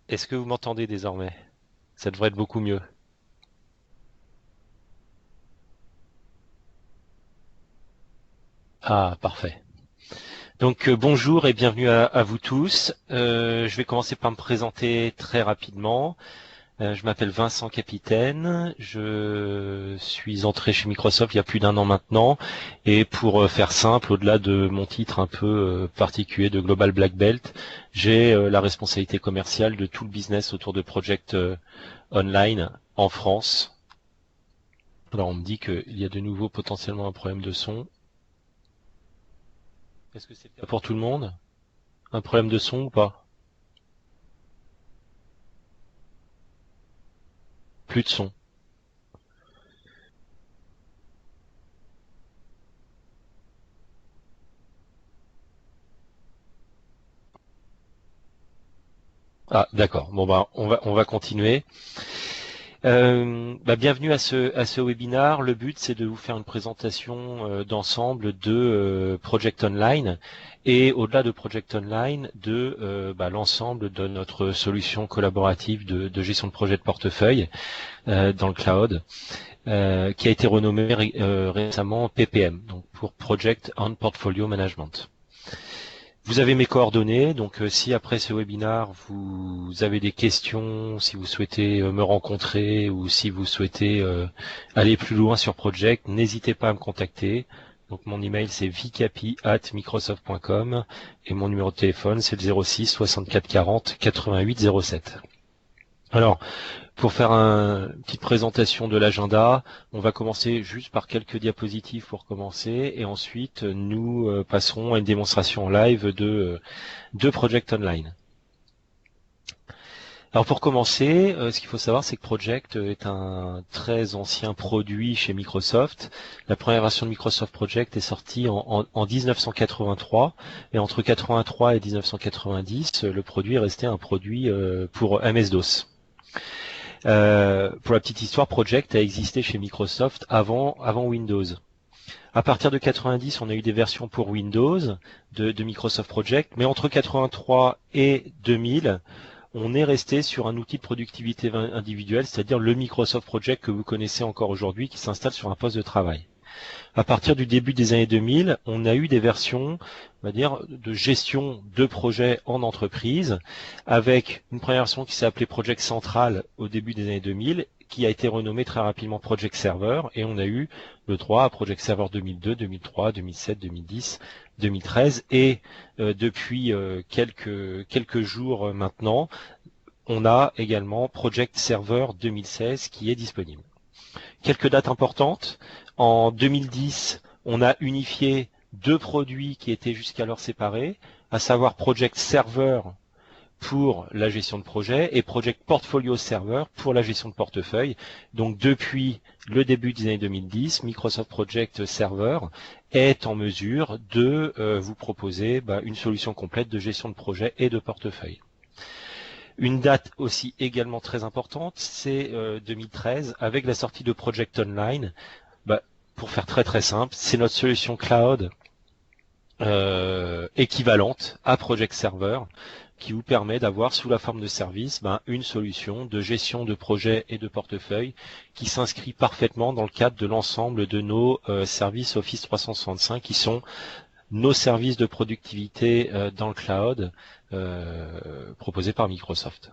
Est-ce que vous m'entendez désormais? Ça devrait être beaucoup mieux. Ah, parfait. Donc bonjour et bienvenue à vous tous. Je vais commencer par me présenter très rapidement. Je m'appelle Vincent Capitaine. Je suis entré chez Microsoft il y a plus d'un an maintenant. Et pour faire simple, au-delà de mon titre un peu particulier de Global Black Belt, j'ai la responsabilité commerciale de tout le business autour de Project Online en France. Alors on me dit qu'il y a de nouveau potentiellement un problème de son. Est-ce que c'est le cas pour tout le monde? Un problème de son ou pas? Plus de son. Ah, d'accord. Bon bah on va continuer. Bienvenue à ce webinaire. Le but c'est de vous faire une présentation d'ensemble de Project Online et au-delà de Project Online de l'ensemble de notre solution collaborative de gestion de projet de portefeuille dans le cloud. Qui a été renommé récemment PPM, donc pour Project on Portfolio Management. Vous avez mes coordonnées, donc si après ce webinaire vous avez des questions, si vous souhaitez me rencontrer ou si vous souhaitez aller plus loin sur Project, n'hésitez pas à me contacter. Donc mon email c'est vcapi@microsoft.com et mon numéro de téléphone c'est le 06 64 40 88 07. Alors, pour faire une petite présentation de l'agenda, on va commencer juste par quelques diapositives pour commencer et ensuite nous passerons à une démonstration en live de Project Online. Alors pour commencer, ce qu'il faut savoir, c'est que Project est un très ancien produit chez Microsoft. La première version de Microsoft Project est sortie en 1983 et entre 83 et 1990, le produit est resté un produit pour MS-DOS. Pour la petite histoire, Project a existé chez Microsoft avant Windows. À partir de 90, on a eu des versions pour Windows de Microsoft Project, mais entre 83 et 2000, on est resté sur un outil de productivité individuelle, c'est-à-dire le Microsoft Project que vous connaissez encore aujourd'hui, qui s'installe sur un poste de travail. À partir du début des années 2000, on a eu des versions, on va dire, de gestion de projets en entreprise, avec une première version qui s'est appelée Project Central au début des années 2000, qui a été renommée très rapidement Project Server, et on a eu le droit à Project Server 2002, 2003, 2007, 2010, 2013, et depuis quelques jours maintenant, on a également Project Server 2016 qui est disponible. Quelques dates importantes. En 2010, on a unifié deux produits qui étaient jusqu'alors séparés, à savoir Project Server pour la gestion de projet et Project Portfolio Server pour la gestion de portefeuille. Donc depuis le début des années 2010, Microsoft Project Server est en mesure de vous proposer une solution complète de gestion de projet et de portefeuille. Une date aussi également très importante, c'est 2013 avec la sortie de Project Online. Pour faire très très simple, c'est notre solution cloud équivalente à Project Server qui vous permet d'avoir sous la forme de service une solution de gestion de projet et de portefeuille qui s'inscrit parfaitement dans le cadre de l'ensemble de nos services Office 365 qui sont nos services de productivité dans le cloud proposés par Microsoft.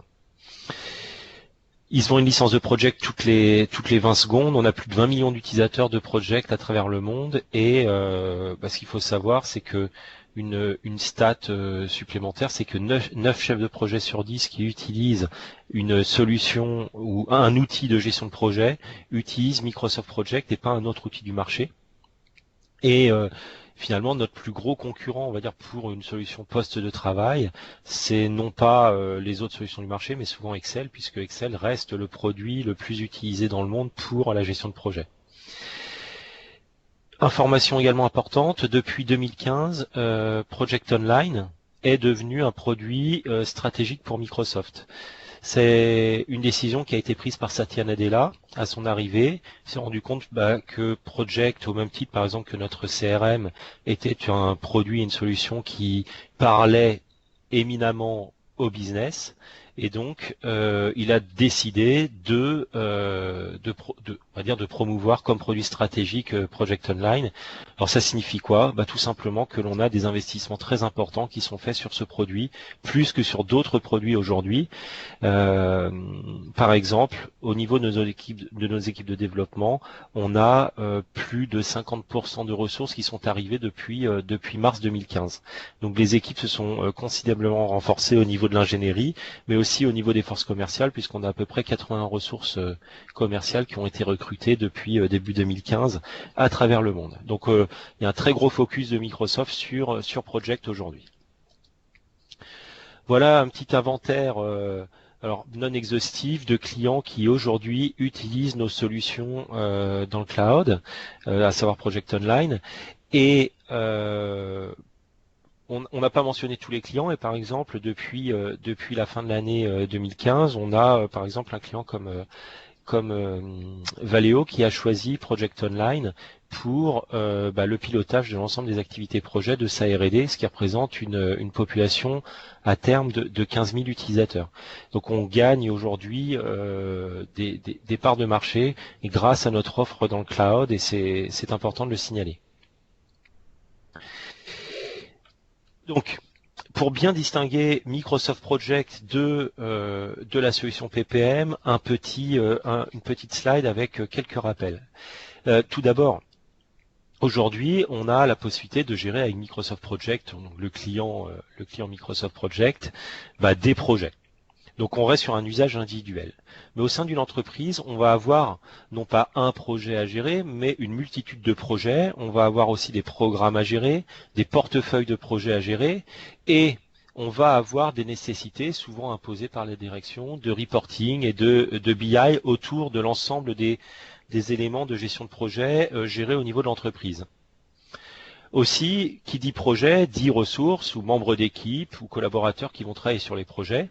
Ils ont une licence de Project toutes les 20 secondes. On a plus de 20 millions d'utilisateurs de Project à travers le monde. Et ce qu'il faut savoir, c'est que une stat supplémentaire, c'est que 9 chefs de projet sur 10 qui utilisent une solution ou un outil de gestion de projet utilisent Microsoft Project et pas un autre outil du marché. Et finalement, notre plus gros concurrent, on va dire, pour une solution poste de travail, c'est non pas les autres solutions du marché, mais souvent Excel, puisque Excel reste le produit le plus utilisé dans le monde pour la gestion de projet. Information également importante, depuis 2015, Project Online est devenu un produit stratégique pour Microsoft. C'est une décision qui a été prise par Satya Nadella à son arrivée. Il s'est rendu compte que Project, au même titre par exemple que notre CRM, était un produit, une solution qui parlait éminemment au business et donc il a décidé on va dire de promouvoir comme produit stratégique Project Online. Alors ça signifie quoi? Tout simplement que l'on a des investissements très importants qui sont faits sur ce produit, plus que sur d'autres produits aujourd'hui. Par exemple, au niveau de nos équipes de développement, on a plus de 50% de ressources qui sont arrivées depuis mars 2015. Donc les équipes se sont considérablement renforcées au niveau de l'ingénierie, mais aussi au niveau des forces commerciales, puisqu'on a à peu près 80 ressources commerciales qui ont été recrutées depuis début 2015 à travers le monde. Donc il y a un très gros focus de Microsoft sur Project aujourd'hui. Voilà un petit inventaire alors non exhaustif de clients qui aujourd'hui utilisent nos solutions dans le cloud, à savoir Project Online. Et on n'a pas mentionné tous les clients, et par exemple depuis la fin de l'année 2015, on a par exemple un client comme Valeo qui a choisi Project Online pour le pilotage de l'ensemble des activités projets de sa R&D, ce qui représente une population à terme de 15 000 utilisateurs. Donc on gagne aujourd'hui des parts de marché et grâce à notre offre dans le cloud, et c'est important de le signaler. Donc, pour bien distinguer Microsoft Project de la solution PPM, une petite slide avec quelques rappels. Tout d'abord, aujourd'hui, on a la possibilité de gérer avec Microsoft Project, donc le client Microsoft Project, des projets. Donc on reste sur un usage individuel. Mais au sein d'une entreprise, on va avoir non pas un projet à gérer, mais une multitude de projets. On va avoir aussi des programmes à gérer, des portefeuilles de projets à gérer, et on va avoir des nécessités souvent imposées par les directions de reporting et de BI autour de l'ensemble des éléments de gestion de projet gérés au niveau de l'entreprise. Aussi, qui dit projet, dit ressources ou membres d'équipe ou collaborateurs qui vont travailler sur les projets.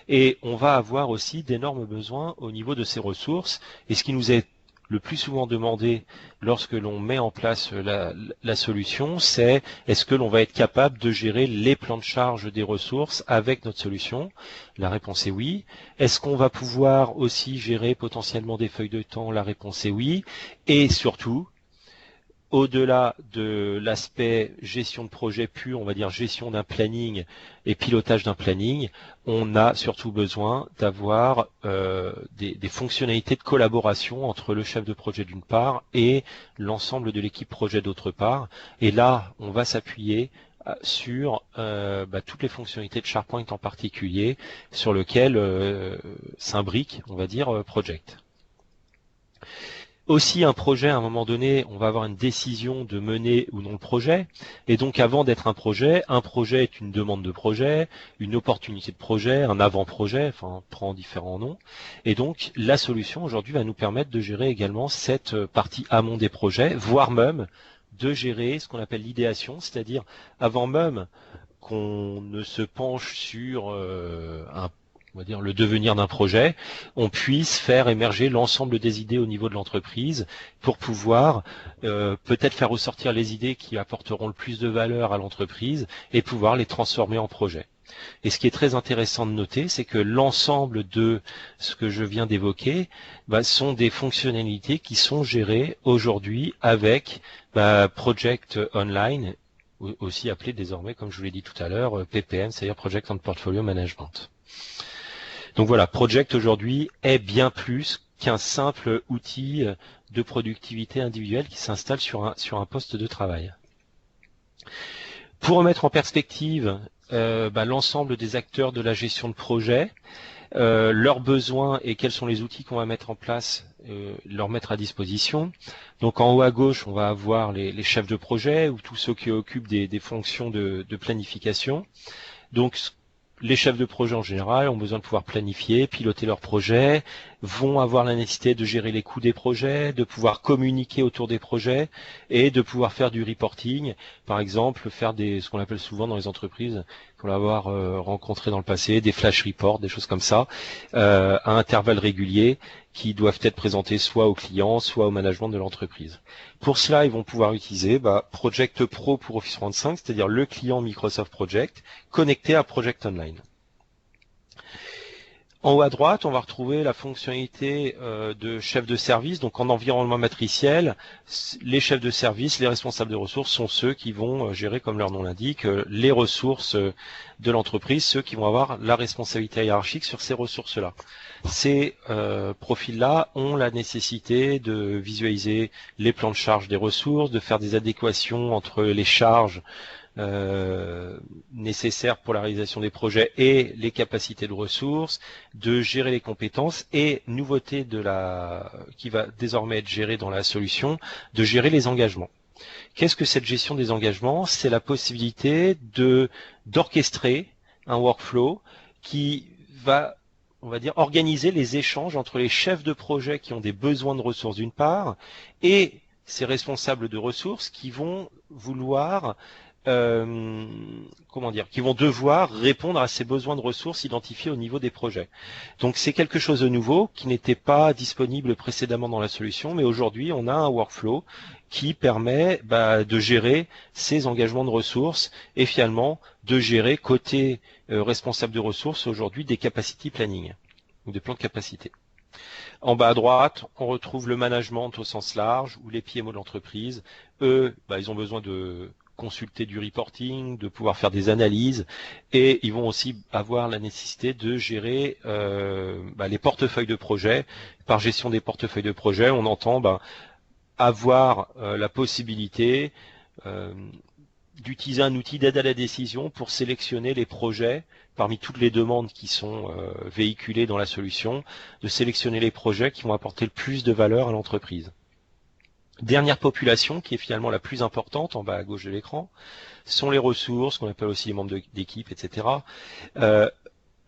Et on va avoir aussi d'énormes besoins au niveau de ces ressources. Et ce qui nous est le plus souvent demandé lorsque l'on met en place la solution, c'est est-ce que l'on va être capable de gérer les plans de charge des ressources avec notre solution? La réponse est oui. Est-ce qu'on va pouvoir aussi gérer potentiellement des feuilles de temps? La réponse est oui. Et surtout, au-delà de l'aspect gestion de projet pur, on va dire gestion d'un planning et pilotage d'un planning, on a surtout besoin d'avoir des fonctionnalités de collaboration entre le chef de projet d'une part et l'ensemble de l'équipe projet d'autre part. Et là, on va s'appuyer sur toutes les fonctionnalités de SharePoint en particulier, sur lequel s'imbrique, on va dire, Project. Aussi, un projet, à un moment donné, on va avoir une décision de mener ou non le projet. Et donc, avant d'être un projet est une demande de projet, une opportunité de projet, un avant-projet, enfin, on prend différents noms. Et donc, la solution aujourd'hui va nous permettre de gérer également cette partie amont des projets, voire même de gérer ce qu'on appelle l'idéation, c'est-à-dire avant même qu'on ne se penche sur on va dire le devenir d'un projet, on puisse faire émerger l'ensemble des idées au niveau de l'entreprise pour pouvoir peut-être faire ressortir les idées qui apporteront le plus de valeur à l'entreprise et pouvoir les transformer en projet. Et ce qui est très intéressant de noter, c'est que l'ensemble de ce que je viens d'évoquer sont des fonctionnalités qui sont gérées aujourd'hui avec Project Online, aussi appelé désormais, comme je vous l'ai dit tout à l'heure, PPM, c'est-à-dire Project and Portfolio Management. Donc voilà, Project aujourd'hui est bien plus qu'un simple outil de productivité individuelle qui s'installe sur un poste de travail. Pour remettre en perspective l'ensemble des acteurs de la gestion de projet, leurs besoins et quels sont les outils qu'on va mettre en place, leur mettre à disposition. Donc en haut à gauche, on va avoir les chefs de projet ou tous ceux qui occupent des fonctions de planification. Donc les chefs de projet en général ont besoin de pouvoir planifier, piloter leurs projets, vont avoir la nécessité de gérer les coûts des projets, de pouvoir communiquer autour des projets et de pouvoir faire du reporting, par exemple faire ce qu'on appelle souvent dans les entreprises, pour l'avoir rencontré dans le passé, des flash reports, des choses comme ça, à intervalles réguliers qui doivent être présentés soit aux clients, soit au management de l'entreprise. Pour cela, ils vont pouvoir utiliser Project Pro pour Office 365, c'est-à-dire le client Microsoft Project, connecté à Project Online. En haut à droite, on va retrouver la fonctionnalité de chef de service. Donc en environnement matriciel, les chefs de service, les responsables de ressources sont ceux qui vont gérer, comme leur nom l'indique, les ressources de l'entreprise, ceux qui vont avoir la responsabilité hiérarchique sur ces ressources-là. Ces profils-là ont la nécessité de visualiser les plans de charge des ressources, de faire des adéquations entre les charges nécessaires pour la réalisation des projets et les capacités de ressources, de gérer les compétences et, nouveauté qui va désormais être gérée dans la solution, de gérer les engagements. Qu'est-ce que cette gestion des engagements? C'est la possibilité d'orchestrer un workflow qui va, on va dire, organiser les échanges entre les chefs de projet qui ont des besoins de ressources d'une part et ces responsables de ressources qui vont vouloir qui vont devoir répondre à ces besoins de ressources identifiés au niveau des projets. Donc c'est quelque chose de nouveau qui n'était pas disponible précédemment dans la solution, mais aujourd'hui on a un workflow qui permet de gérer ces engagements de ressources et finalement de gérer côté responsable de ressources aujourd'hui des capacity planning ou des plans de capacité. En bas à droite, on retrouve le management au sens large ou les PMO de l'entreprise. Eux, ils ont besoin de consulter du reporting, de pouvoir faire des analyses et ils vont aussi avoir la nécessité de gérer les portefeuilles de projets. Par gestion des portefeuilles de projets, on entend avoir la possibilité d'utiliser un outil d'aide à la décision pour sélectionner les projets parmi toutes les demandes qui sont véhiculées dans la solution, de sélectionner les projets qui vont apporter le plus de valeur à l'entreprise. Dernière population, qui est finalement la plus importante, en bas à gauche de l'écran, sont les ressources, qu'on appelle aussi les membres d'équipe, etc.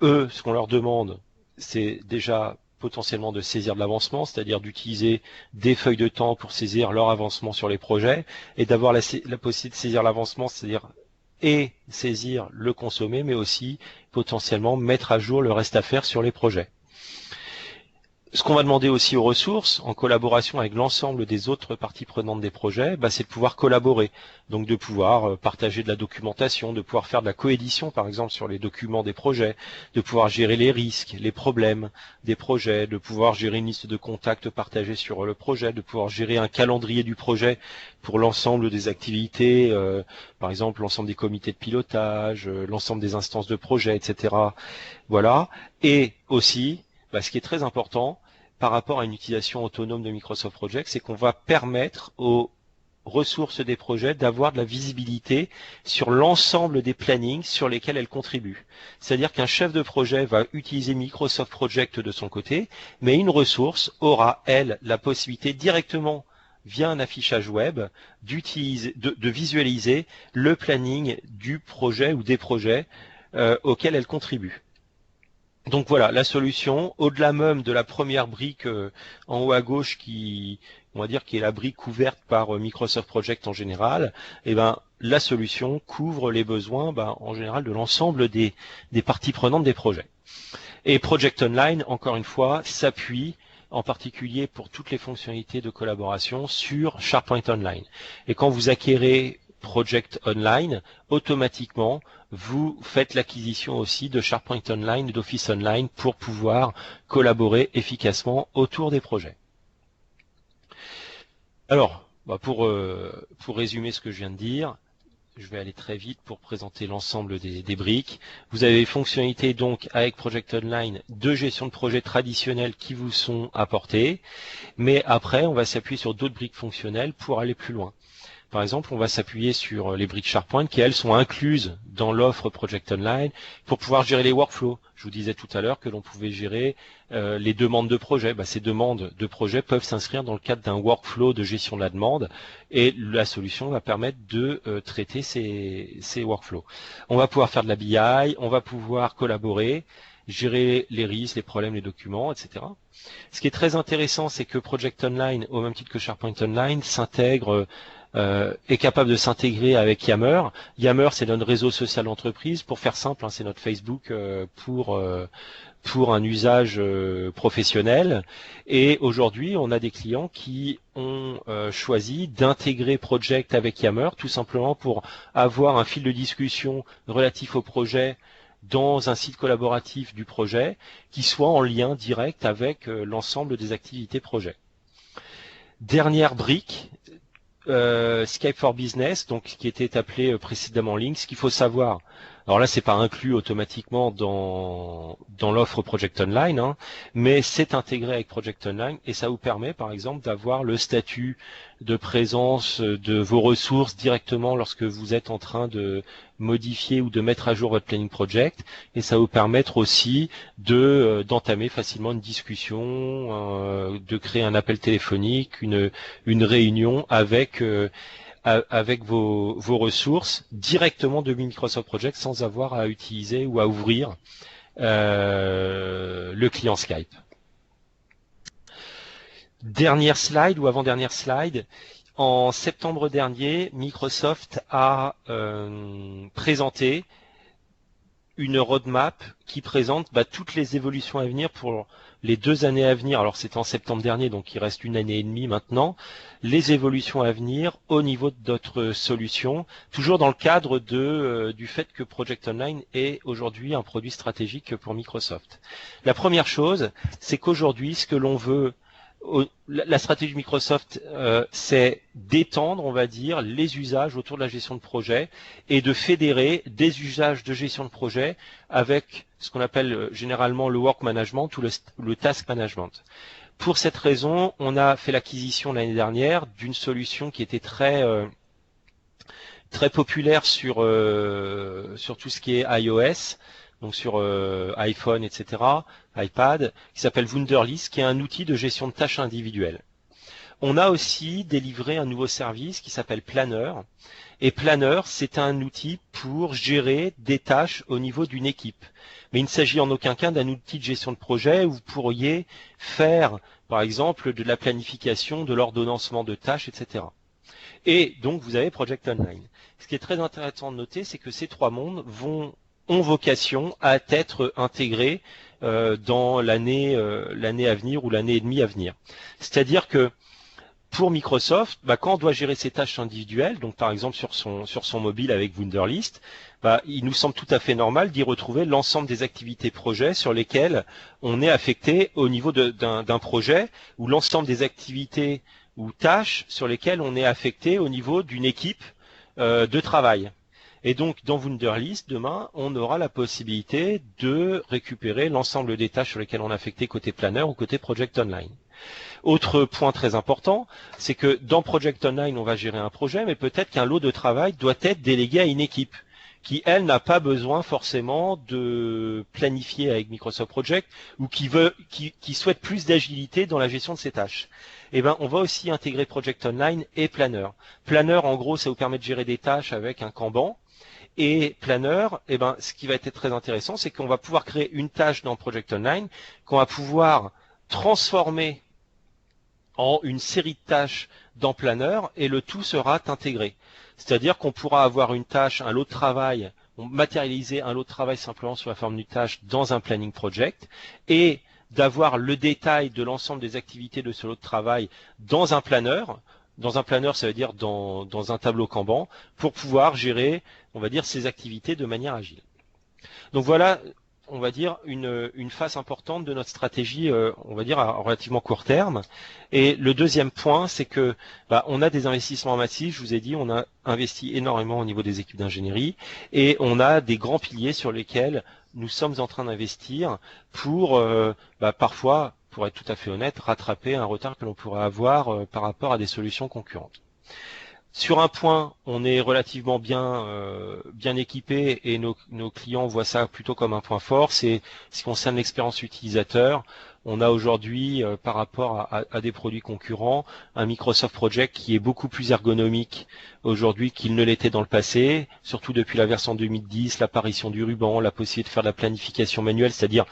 Eux, ce qu'on leur demande, c'est déjà potentiellement de saisir de l'avancement, c'est-à-dire d'utiliser des feuilles de temps pour saisir leur avancement sur les projets, et d'avoir la possibilité de saisir l'avancement, c'est-à-dire et saisir le consommé, mais aussi potentiellement mettre à jour le reste à faire sur les projets. Ce qu'on va demander aussi aux ressources, en collaboration avec l'ensemble des autres parties prenantes des projets, c'est de pouvoir collaborer, donc de pouvoir partager de la documentation, de pouvoir faire de la coédition par exemple sur les documents des projets, de pouvoir gérer les risques, les problèmes des projets, de pouvoir gérer une liste de contacts partagés sur le projet, de pouvoir gérer un calendrier du projet pour l'ensemble des activités, par exemple l'ensemble des comités de pilotage, l'ensemble des instances de projet, etc. Voilà, et aussi, ce qui est très important par rapport à une utilisation autonome de Microsoft Project, c'est qu'on va permettre aux ressources des projets d'avoir de la visibilité sur l'ensemble des plannings sur lesquels elles contribuent. C'est-à-dire qu'un chef de projet va utiliser Microsoft Project de son côté, mais une ressource aura, elle, la possibilité directement via un affichage web de visualiser le planning du projet ou des projets auxquels elle contribue. Donc voilà, la solution, au-delà même de la première brique en haut à gauche qui est la brique couverte par Microsoft Project en général, la solution couvre les besoins en général de l'ensemble des parties prenantes des projets. Et Project Online, encore une fois, s'appuie en particulier pour toutes les fonctionnalités de collaboration sur SharePoint Online. Et quand vous acquérez Project Online, automatiquement, vous faites l'acquisition aussi de SharePoint Online et d'Office Online pour pouvoir collaborer efficacement autour des projets. Alors, pour résumer ce que je viens de dire, je vais aller très vite pour présenter l'ensemble des briques. Vous avez les fonctionnalités donc avec Project Online de gestion de projet traditionnels qui vous sont apportées, mais après on va s'appuyer sur d'autres briques fonctionnelles pour aller plus loin. Par exemple, on va s'appuyer sur les briques SharePoint qui, elles, sont incluses dans l'offre Project Online pour pouvoir gérer les workflows. Je vous disais tout à l'heure que l'on pouvait gérer les demandes de projet. Ces demandes de projet peuvent s'inscrire dans le cadre d'un workflow de gestion de la demande et la solution va permettre de traiter ces workflows. On va pouvoir faire de la BI, on va pouvoir collaborer, gérer les risques, les problèmes, les documents, etc. Ce qui est très intéressant, c'est que Project Online, au même titre que SharePoint Online, est capable de s'intégrer avec Yammer. Yammer, c'est notre réseau social d'entreprise. Pour faire simple, c'est notre Facebook pour un usage professionnel. Et aujourd'hui, on a des clients qui ont choisi d'intégrer Project avec Yammer, tout simplement pour avoir un fil de discussion relatif au projet dans un site collaboratif du projet qui soit en lien direct avec l'ensemble des activités projet. Dernière brique, Skype for Business, donc qui était appelé précédemment Link. Ce qu'il faut savoir, alors là c'est pas inclus automatiquement dans l'offre Project Online, hein, mais c'est intégré avec Project Online et ça vous permet par exemple d'avoir le statut de présence de vos ressources directement lorsque vous êtes en train de modifier ou de mettre à jour votre planning project, et ça va vous permettre aussi d'entamer facilement une discussion, de créer un appel téléphonique, une réunion avec vos ressources directement de Microsoft Project sans avoir à utiliser ou à ouvrir le client Skype. Dernière slide ou avant-dernière slide, en septembre dernier, Microsoft a présenté une roadmap qui présente toutes les évolutions à venir pour les 2 années à venir. Alors c'était en septembre dernier, donc il reste 1 année et demie maintenant. Les évolutions à venir au niveau de notre solution, toujours dans le cadre du fait que Project Online est aujourd'hui un produit stratégique pour Microsoft. La première chose, c'est qu'aujourd'hui, ce que l'on veut, la stratégie de Microsoft, c'est d'étendre, on va dire, les usages autour de la gestion de projet et de fédérer des usages de gestion de projet avec ce qu'on appelle généralement le work management ou le task management. Pour cette raison, on a fait l'acquisition l'année dernière d'une solution qui était très populaire sur tout ce qui est iOS, donc sur iPhone, etc., iPad, qui s'appelle Wunderlist, qui est un outil de gestion de tâches individuelles. On a aussi délivré un nouveau service qui s'appelle Planner, et Planner, c'est un outil pour gérer des tâches au niveau d'une équipe. Mais il ne s'agit en aucun cas d'un outil de gestion de projet où vous pourriez faire, par exemple, de la planification, de l'ordonnancement de tâches, etc. Et donc, vous avez Project Online. Ce qui est très intéressant de noter, c'est que ces 3 mondes ont vocation à être intégrés dans l'année à venir ou l'année et demie à venir. C'est-à-dire que pour Microsoft, quand on doit gérer ses tâches individuelles, donc par exemple sur son mobile avec Wunderlist, il nous semble tout à fait normal d'y retrouver l'ensemble des activités projets sur lesquelles on est affecté au niveau d'un projet, ou l'ensemble des activités ou tâches sur lesquelles on est affecté au niveau d'une équipe de travail. Et donc, dans Wunderlist, demain, on aura la possibilité de récupérer l'ensemble des tâches sur lesquelles on est affecté côté Planner ou côté Project Online. Autre point très important, c'est que dans Project Online, on va gérer un projet, mais peut-être qu'un lot de travail doit être délégué à une équipe qui, elle, n'a pas besoin forcément de planifier avec Microsoft Project ou qui souhaite plus d'agilité dans la gestion de ses tâches. Eh ben, on va aussi intégrer Project Online et Planner. Planner, en gros, ça vous permet de gérer des tâches avec un Kanban. Et Planner, eh ben, ce qui va être très intéressant, c'est qu'on va pouvoir créer une tâche dans Project Online qu'on va pouvoir transformer en une série de tâches dans Planner et le tout sera intégré. C'est-à-dire qu'on pourra avoir une tâche, un lot de travail, matérialiser un lot de travail simplement sous la forme d'une tâche dans un planning project et d'avoir le détail de l'ensemble des activités de ce lot de travail dans un planner. Dans un planner, ça veut dire dans un tableau Kanban, pour pouvoir gérer, on va dire, ces activités de manière agile. Donc voilà, on va dire, une phase importante de notre stratégie, on va dire, à relativement court terme. Et le deuxième point, c'est que on a des investissements massifs, je vous ai dit, on a investi énormément au niveau des équipes d'ingénierie, et on a des grands piliers sur lesquels nous sommes en train d'investir pour, parfois, pour être tout à fait honnête, rattraper un retard que l'on pourrait avoir par rapport à des solutions concurrentes. Sur un point, on est relativement bien équipé et nos clients voient ça plutôt comme un point fort, c'est ce qui concerne l'expérience utilisateur. On a aujourd'hui, par rapport à des produits concurrents, un Microsoft Project qui est beaucoup plus ergonomique aujourd'hui qu'il ne l'était dans le passé, surtout depuis la version 2010, l'apparition du ruban, la possibilité de faire de la planification manuelle, c'est-à-dire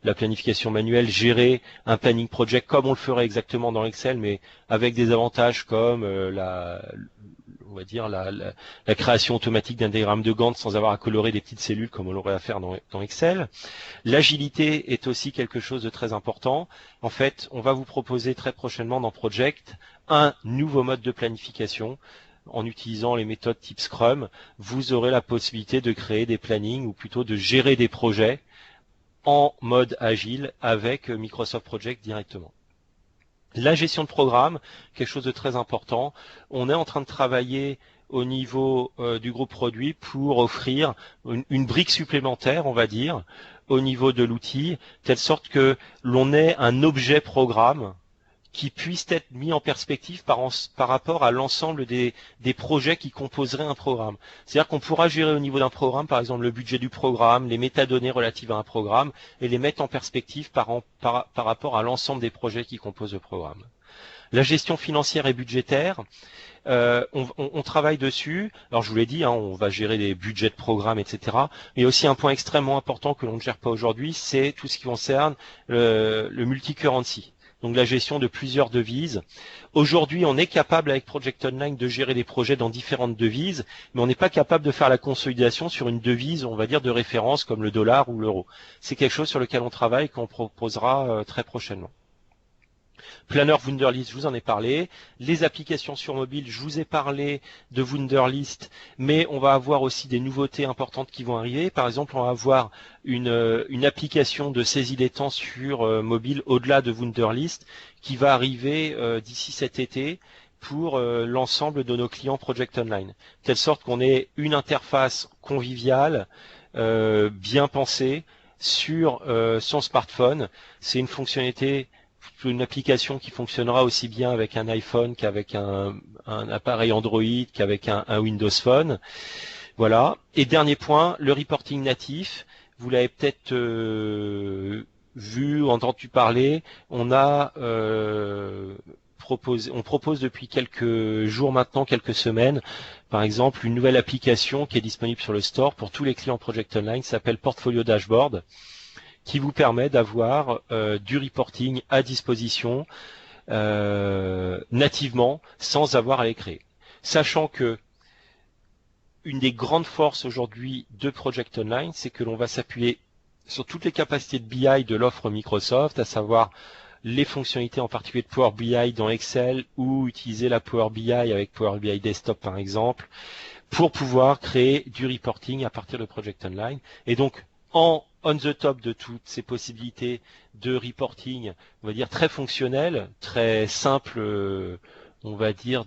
la planification manuelle, gérer un planning project comme on le ferait exactement dans Excel, mais avec des avantages comme on va dire la création automatique d'un diagramme de Gantt sans avoir à colorer des petites cellules comme on l'aurait à faire dans Excel. L'agilité est aussi quelque chose de très important. En fait, on va vous proposer très prochainement dans Project un nouveau mode de planification en utilisant les méthodes type Scrum, vous aurez la possibilité de créer des plannings ou plutôt de gérer des projets en mode agile avec Microsoft Project directement. La gestion de programme, quelque chose de très important. On est en train de travailler au niveau du groupe produit pour offrir une brique supplémentaire, on va dire, au niveau de l'outil, telle sorte que l'on ait un objet programme qui puisse être mis en perspective par rapport à l'ensemble des projets qui composeraient un programme. C'est-à-dire qu'on pourra gérer au niveau d'un programme, par exemple, le budget du programme, les métadonnées relatives à un programme, et les mettre en perspective par rapport à l'ensemble des projets qui composent le programme. La gestion financière et budgétaire, on travaille dessus. Alors je vous l'ai dit, hein, on va gérer les budgets de programme, etc. Mais aussi un point extrêmement important que l'on ne gère pas aujourd'hui, c'est tout ce qui concerne le multi-currency. Donc la gestion de plusieurs devises. Aujourd'hui, on est capable avec Project Online de gérer des projets dans différentes devises, mais on n'est pas capable de faire la consolidation sur une devise, on va dire, de référence comme le dollar ou l'euro. C'est quelque chose sur lequel on travaille et qu'on proposera très prochainement. Planner Wunderlist, je vous en ai parlé. Les applications sur mobile, je vous ai parlé de Wunderlist, mais on va avoir aussi des nouveautés importantes qui vont arriver. Par exemple, on va avoir une application de saisie des temps sur mobile au-delà de Wunderlist qui va arriver d'ici cet été pour l'ensemble de nos clients Project Online. De telle sorte qu'on ait une interface conviviale, bien pensée sur son smartphone. C'est une fonctionnalité, une application qui fonctionnera aussi bien avec un iPhone qu'avec un appareil Android, qu'avec un Windows Phone. Voilà. Et dernier point, le reporting natif. Vous l'avez peut-être vu ou entendu parler. On propose depuis quelques jours maintenant, quelques semaines, par exemple, une nouvelle application qui est disponible sur le store pour tous les clients Project Online, qui s'appelle Portfolio Dashboard, qui vous permet d'avoir du reporting à disposition nativement sans avoir à les créer. Sachant que une des grandes forces aujourd'hui de Project Online, c'est que l'on va s'appuyer sur toutes les capacités de BI de l'offre Microsoft, à savoir les fonctionnalités en particulier de Power BI dans Excel ou utiliser la Power BI avec Power BI Desktop par exemple, pour pouvoir créer du reporting à partir de Project Online. Et donc, on the top de toutes ces possibilités de reporting, on va dire très fonctionnel, très simple, on va dire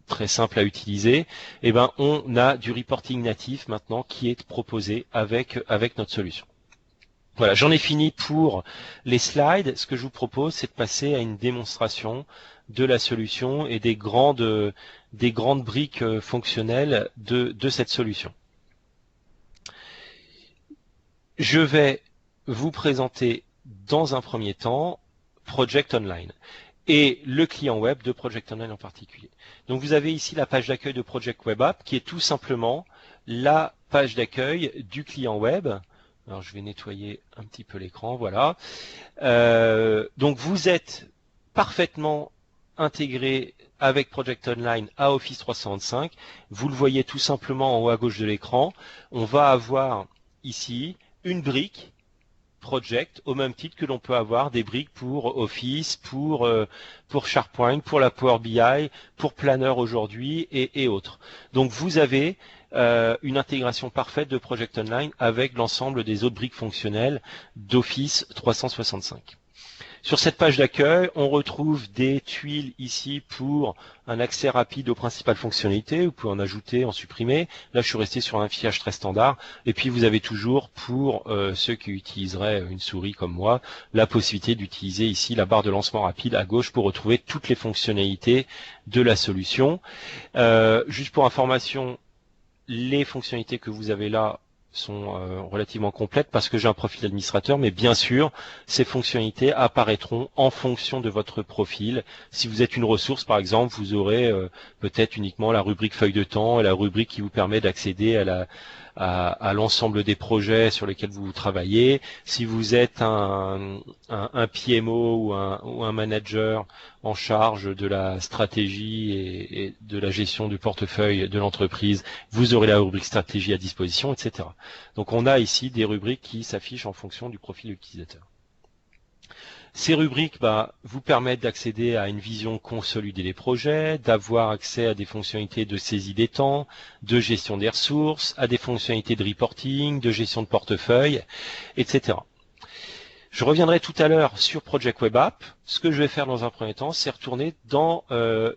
très simple à utiliser, et ben on a du reporting natif maintenant qui est proposé avec notre solution. Voilà, j'en ai fini pour les slides. Ce que je vous propose, c'est de passer à une démonstration de la solution et des grandes briques fonctionnelles de cette solution. Je vais vous présenter dans un premier temps Project Online et le client web de Project Online en particulier. Donc vous avez ici la page d'accueil de Project Web App qui est tout simplement la page d'accueil du client web. Alors je vais nettoyer un petit peu l'écran, voilà. Donc vous êtes parfaitement intégré avec Project Online à Office 365. Vous le voyez tout simplement en haut à gauche de l'écran. On va avoir ici une brique Project au même titre que l'on peut avoir des briques pour Office, pour SharePoint, pour la Power BI, pour Planner aujourd'hui et autres. Donc vous avez une intégration parfaite de Project Online avec l'ensemble des autres briques fonctionnelles d'Office 365. Sur cette page d'accueil, on retrouve des tuiles ici pour un accès rapide aux principales fonctionnalités. Vous pouvez en ajouter, en supprimer. Là, je suis resté sur un affichage très standard. Et puis, vous avez toujours, pour ceux qui utiliseraient une souris comme moi, la possibilité d'utiliser ici la barre de lancement rapide à gauche pour retrouver toutes les fonctionnalités de la solution. Juste pour information, les fonctionnalités que vous avez là sont relativement complètes parce que j'ai un profil d'administrateur, mais bien sûr, ces fonctionnalités apparaîtront en fonction de votre profil. Si vous êtes une ressource, par exemple, vous aurez peut-être uniquement la rubrique feuille de temps et la rubrique qui vous permet d'accéder à l'ensemble des projets sur lesquels vous travaillez. Si vous êtes un PMO ou un manager en charge de la stratégie et de la gestion du portefeuille de l'entreprise, vous aurez la rubrique stratégie à disposition, etc. Donc on a ici des rubriques qui s'affichent en fonction du profil utilisateur. Ces rubriques vous permettent d'accéder à une vision consolidée des projets, d'avoir accès à des fonctionnalités de saisie des temps, de gestion des ressources, à des fonctionnalités de reporting, de gestion de portefeuille, etc. Je reviendrai tout à l'heure sur Project Web App. Ce que je vais faire dans un premier temps, c'est retourner dans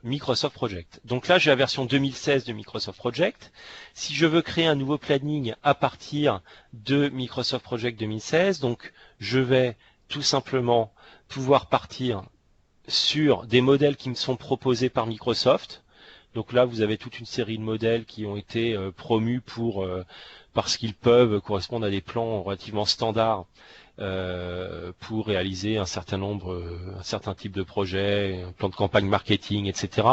Microsoft Project. Donc là, j'ai la version 2016 de Microsoft Project. Si je veux créer un nouveau planning à partir de Microsoft Project 2016, donc je vais tout simplement pouvoir partir sur des modèles qui me sont proposés par Microsoft. Donc là, vous avez toute une série de modèles qui ont été promus parce qu'ils peuvent correspondre à des plans relativement standards pour réaliser un certain type de projet, un plan de campagne marketing, etc.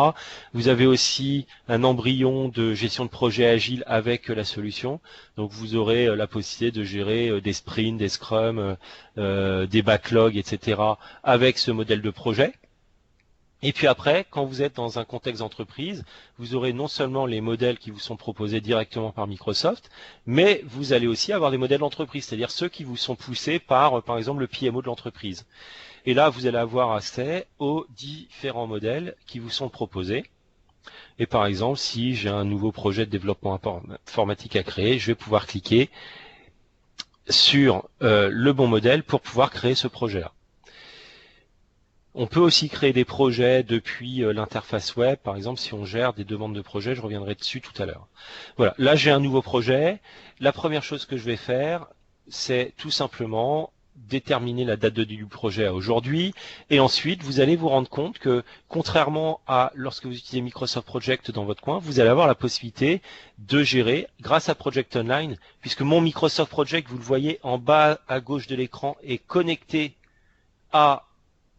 Vous avez aussi un embryon de gestion de projet agile avec la solution. Donc vous aurez la possibilité de gérer des sprints, des scrums, des backlogs, etc. avec ce modèle de projet. Et puis après, quand vous êtes dans un contexte d'entreprise, vous aurez non seulement les modèles qui vous sont proposés directement par Microsoft, mais vous allez aussi avoir des modèles d'entreprise, c'est-à-dire ceux qui vous sont poussés par exemple, le PMO de l'entreprise. Et là, vous allez avoir accès aux différents modèles qui vous sont proposés. Et par exemple, si j'ai un nouveau projet de développement informatique à créer, je vais pouvoir cliquer sur le bon modèle pour pouvoir créer ce projet-là. On peut aussi créer des projets depuis l'interface web, par exemple si on gère des demandes de projets, je reviendrai dessus tout à l'heure. Voilà, là j'ai un nouveau projet. La première chose que je vais faire, c'est tout simplement déterminer la date de début du projet à aujourd'hui, et ensuite vous allez vous rendre compte que contrairement à lorsque vous utilisez Microsoft Project dans votre coin, vous allez avoir la possibilité de gérer grâce à Project Online, puisque mon Microsoft Project, vous le voyez en bas à gauche de l'écran, est connecté à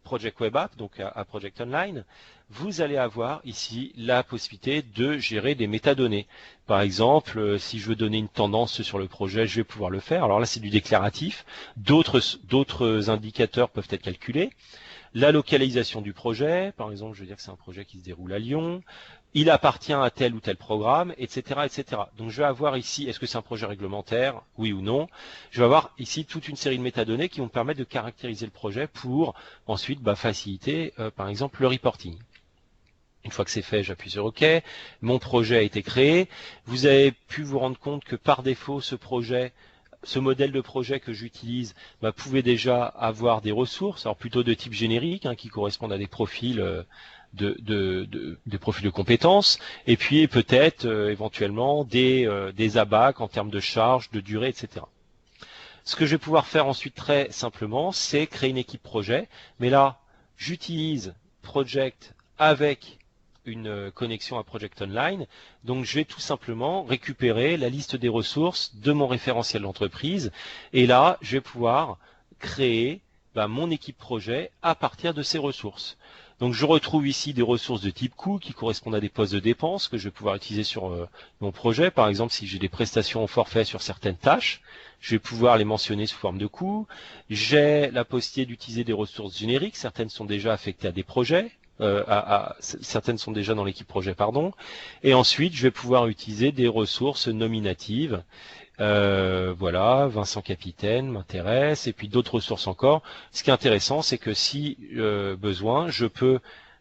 Project Web App, donc à Project Online, vous allez avoir ici la possibilité de gérer des métadonnées. Par exemple, si je veux donner une tendance sur le projet, je vais pouvoir le faire. Alors là, c'est du déclaratif. D'autres indicateurs peuvent être calculés. La localisation du projet, par exemple, je veux dire que c'est un projet qui se déroule à Lyon. Il appartient à tel ou tel programme, etc., etc. Donc je vais avoir ici, est-ce que c'est un projet réglementaire, oui ou non. Je vais avoir ici toute une série de métadonnées qui vont me permettre de caractériser le projet pour ensuite faciliter, par exemple, le reporting. Une fois que c'est fait, j'appuie sur OK. Mon projet a été créé. Vous avez pu vous rendre compte que par défaut, ce modèle de projet que j'utilise pouvait déjà avoir des ressources, alors plutôt de type générique, qui correspondent à des profils des profils de compétences, et puis peut-être éventuellement des abacs en termes de charge, de durée, etc. Ce que je vais pouvoir faire ensuite très simplement, c'est créer une équipe projet, mais là, j'utilise Project avec une connexion à Project Online, donc je vais tout simplement récupérer la liste des ressources de mon référentiel d'entreprise, et là, je vais pouvoir créer mon équipe projet à partir de ces ressources. Donc je retrouve ici des ressources de type coût qui correspondent à des postes de dépenses que je vais pouvoir utiliser sur mon projet. Par exemple, si j'ai des prestations au forfait sur certaines tâches, je vais pouvoir les mentionner sous forme de coûts. J'ai la possibilité d'utiliser des ressources génériques, certaines sont déjà affectées à des projets. Certaines sont déjà dans l'équipe projet, pardon. Et ensuite, je vais pouvoir utiliser des ressources nominatives. Voilà, Vincent Capitaine m'intéresse, et puis d'autres ressources encore. Ce qui est intéressant, c'est que si besoin, je peux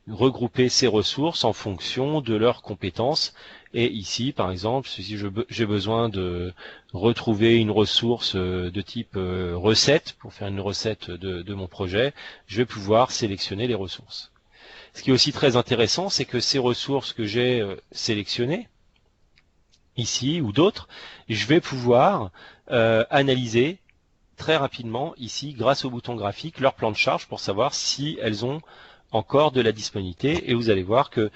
regrouper ces ressources en fonction de leurs compétences. Et ici, par exemple, si j'ai besoin de retrouver une ressource de type recette, pour faire une recette de mon projet, je vais pouvoir sélectionner les ressources. Ce qui est aussi très intéressant, c'est que ces ressources que j'ai sélectionnées, ici ou d'autres, je vais pouvoir analyser très rapidement ici, grâce au bouton graphique, leur plan de charge pour savoir si elles ont encore de la disponibilité. Et vous allez voir que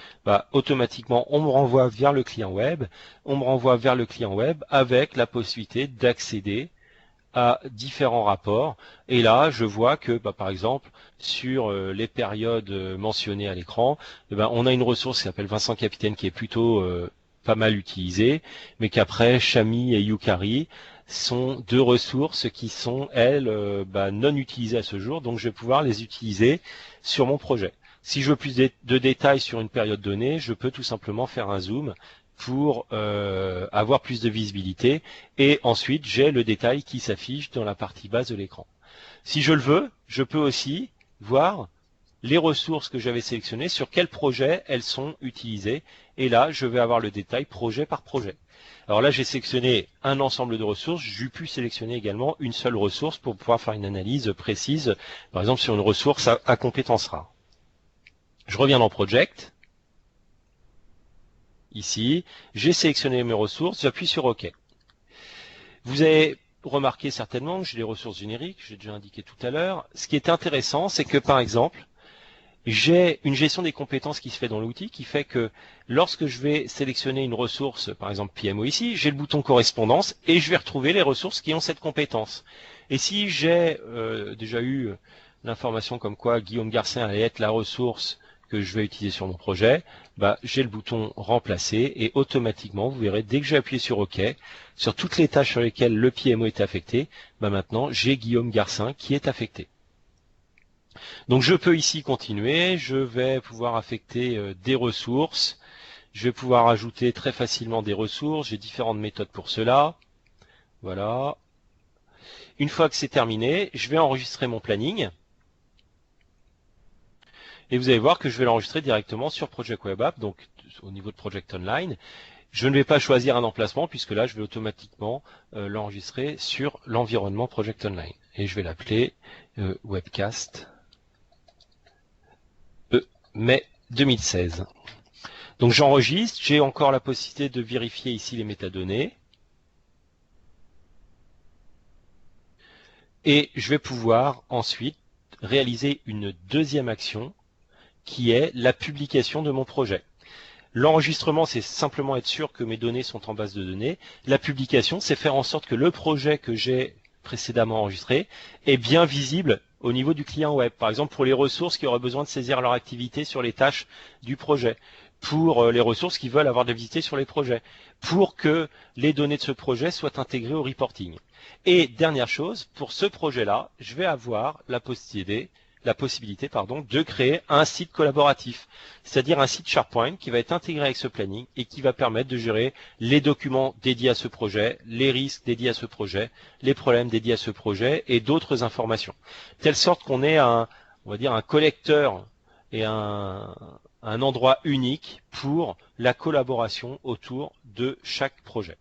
automatiquement, on me renvoie vers le client web, avec la possibilité d'accéder à différents rapports. Et là, je vois que, par exemple, sur les périodes mentionnées à l'écran, on a une ressource qui s'appelle Vincent Capitaine qui est plutôt pas mal utilisée, mais qu'après, Chami et Yukari sont deux ressources qui sont, elles, non utilisées à ce jour, donc je vais pouvoir les utiliser sur mon projet. Si je veux plus de détails sur une période donnée, je peux tout simplement faire un zoom pour avoir plus de visibilité, et ensuite j'ai le détail qui s'affiche dans la partie basse de l'écran. Si je le veux, je peux aussi voir les ressources que j'avais sélectionnées, sur quel projet elles sont utilisées. Et là, je vais avoir le détail projet par projet. Alors là, j'ai sélectionné un ensemble de ressources. J'ai pu sélectionner également une seule ressource pour pouvoir faire une analyse précise, par exemple sur une ressource à compétences rares. Je reviens dans Project. Ici, j'ai sélectionné mes ressources, j'appuie sur OK. Vous avez remarqué certainement que j'ai les ressources génériques, j'ai déjà indiqué tout à l'heure. Ce qui est intéressant, c'est que par exemple, j'ai une gestion des compétences qui se fait dans l'outil, qui fait que lorsque je vais sélectionner une ressource, par exemple PMO ici, j'ai le bouton correspondance et je vais retrouver les ressources qui ont cette compétence. Et si j'ai déjà eu l'information comme quoi Guillaume Garcin allait être la ressource que je vais utiliser sur mon projet, j'ai le bouton remplacer et automatiquement, vous verrez, dès que j'ai appuyé sur OK, sur toutes les tâches sur lesquelles le PMO est affecté, maintenant j'ai Guillaume Garcin qui est affecté. Donc je peux ici continuer, je vais pouvoir affecter des ressources, je vais pouvoir ajouter très facilement des ressources, j'ai différentes méthodes pour cela. Voilà. Une fois que c'est terminé, je vais enregistrer mon planning. Et vous allez voir que je vais l'enregistrer directement sur Project Web App, donc au niveau de Project Online. Je ne vais pas choisir un emplacement puisque là je vais automatiquement l'enregistrer sur l'environnement Project Online. Et je vais l'appeler Webcast mai 2016. Donc j'enregistre, j'ai encore la possibilité de vérifier ici les métadonnées. Et je vais pouvoir ensuite réaliser une deuxième action qui est la publication de mon projet. L'enregistrement, c'est simplement être sûr que mes données sont en base de données. La publication, c'est faire en sorte que le projet que j'ai précédemment enregistré est bien visible au niveau du client web. Par exemple, pour les ressources qui auraient besoin de saisir leur activité sur les tâches du projet, pour les ressources qui veulent avoir de la visibilité sur les projets, pour que les données de ce projet soient intégrées au reporting. Et dernière chose, pour ce projet-là, je vais avoir la possibilité de créer un site collaboratif, c'est-à-dire un site SharePoint qui va être intégré avec ce planning et qui va permettre de gérer les documents dédiés à ce projet, les risques dédiés à ce projet, les problèmes dédiés à ce projet et d'autres informations. De telle sorte qu'on ait on va dire un collecteur et un endroit unique pour la collaboration autour de chaque projet.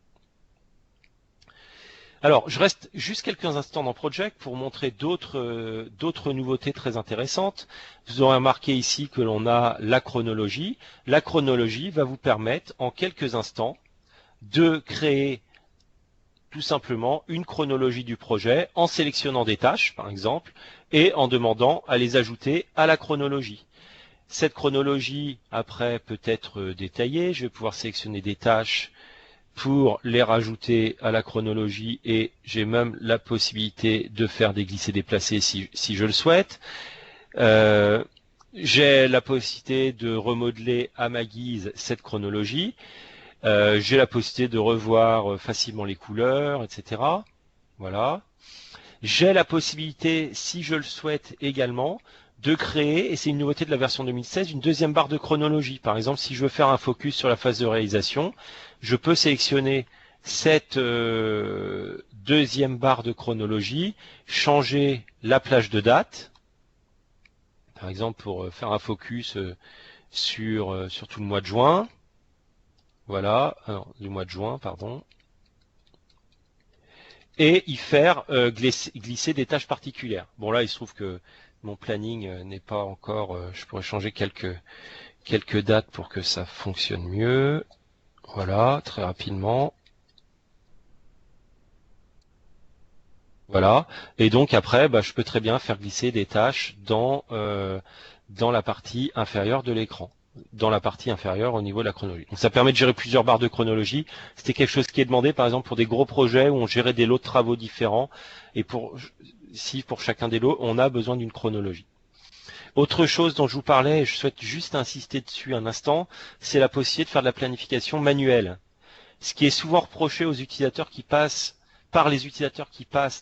Alors, je reste juste quelques instants dans Project pour montrer d'autres nouveautés très intéressantes. Vous aurez remarqué ici que l'on a la chronologie. La chronologie va vous permettre en quelques instants de créer tout simplement une chronologie du projet en sélectionnant des tâches, par exemple, et en demandant à les ajouter à la chronologie. Cette chronologie, après, peut être détaillée. Je vais pouvoir sélectionner des tâches pour les rajouter à la chronologie et j'ai même la possibilité de faire des glisser-déplacer si je le souhaite. J'ai la possibilité de remodeler à ma guise cette chronologie. J'ai la possibilité de revoir facilement les couleurs, etc. Voilà. J'ai la possibilité, si je le souhaite également, de créer, et c'est une nouveauté de la version 2016, une deuxième barre de chronologie. Par exemple, si je veux faire un focus sur la phase de réalisation, je peux sélectionner cette deuxième barre de chronologie, changer la plage de date, par exemple pour faire un focus sur tout le mois de juin. Voilà, alors, du mois de juin, pardon. Et y faire glisser des tâches particulières. Bon là, il se trouve que mon planning n'est pas encore... je pourrais changer quelques dates pour que ça fonctionne mieux. Voilà, très rapidement. Voilà. Et donc après, je peux très bien faire glisser des tâches dans la partie inférieure de l'écran, dans la partie inférieure au niveau de la chronologie. Donc ça permet de gérer plusieurs barres de chronologie. C'était quelque chose qui est demandé, par exemple, pour des gros projets où on gérait des lots de travaux différents. Et pour chacun des lots, on a besoin d'une chronologie. Autre chose dont je vous parlais, et je souhaite juste insister dessus un instant, c'est la possibilité de faire de la planification manuelle. Ce qui est souvent reproché aux utilisateurs qui passent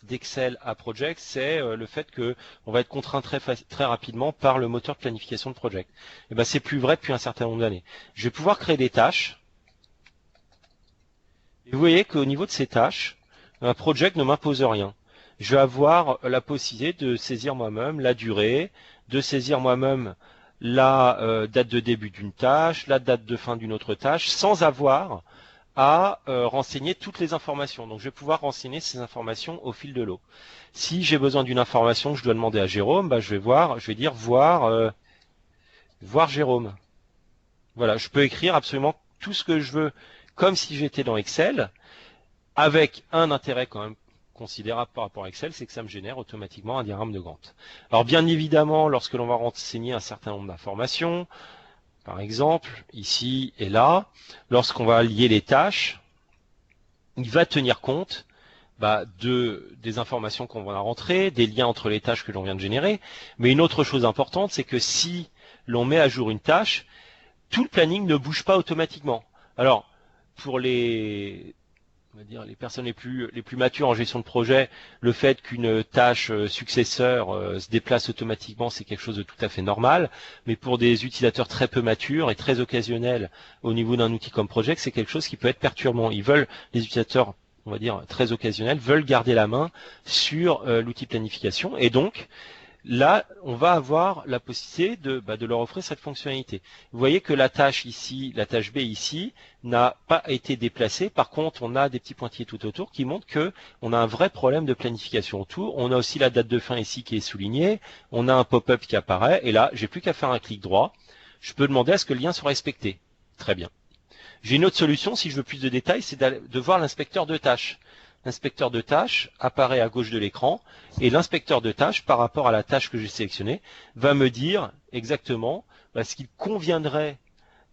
d'Excel à Project, c'est le fait qu'on va être contraint très rapidement par le moteur de planification de Project. Et ben c'est plus vrai depuis un certain nombre d'années. Je vais pouvoir créer des tâches. Et vous voyez qu'au niveau de ces tâches, Project ne m'impose rien. je vais avoir la possibilité de saisir moi-même la durée, de saisir moi-même la date de début d'une tâche, la date de fin d'une autre tâche, sans avoir à renseigner toutes les informations. Donc je vais pouvoir renseigner ces informations au fil de l'eau. Si j'ai besoin d'une information que je dois demander à Jérôme, bah, je vais dire voir Jérôme. Voilà, je peux écrire absolument tout ce que je veux comme si j'étais dans Excel, avec un intérêt quand même considérable par rapport à Excel, c'est que ça me génère automatiquement un diagramme de Gantt. Alors bien évidemment, lorsque l'on va renseigner un certain nombre d'informations, par exemple, ici et là, lorsqu'on va lier les tâches, il va tenir compte des informations qu'on va rentrer, des liens entre les tâches que l'on vient de générer. Mais une autre chose importante, c'est que si l'on met à jour une tâche, tout le planning ne bouge pas automatiquement. Alors, pour on va dire les personnes les plus matures en gestion de projet, le fait qu'une tâche successeur se déplace automatiquement, c'est quelque chose de tout à fait normal. Mais pour des utilisateurs très peu matures et très occasionnels au niveau d'un outil comme Project, c'est quelque chose qui peut être perturbant. Les utilisateurs, on va dire très occasionnels, veulent garder la main sur l'outil planification, et donc là, on va avoir la possibilité de leur offrir cette fonctionnalité. Vous voyez que la tâche ici, la tâche B ici, n'a pas été déplacée. Par contre, on a des petits pointillés tout autour qui montrent que on a un vrai problème de planification autour. On a aussi la date de fin ici qui est soulignée. On a un pop-up qui apparaît. Et là, j'ai plus qu'à faire un clic droit. Je peux demander à ce que le lien soit respecté. Très bien. J'ai une autre solution, si je veux plus de détails, c'est de voir l'inspecteur de tâches. L'inspecteur de tâches apparaît à gauche de l'écran et l'inspecteur de tâches, par rapport à la tâche que j'ai sélectionnée, va me dire exactement ce qu'il conviendrait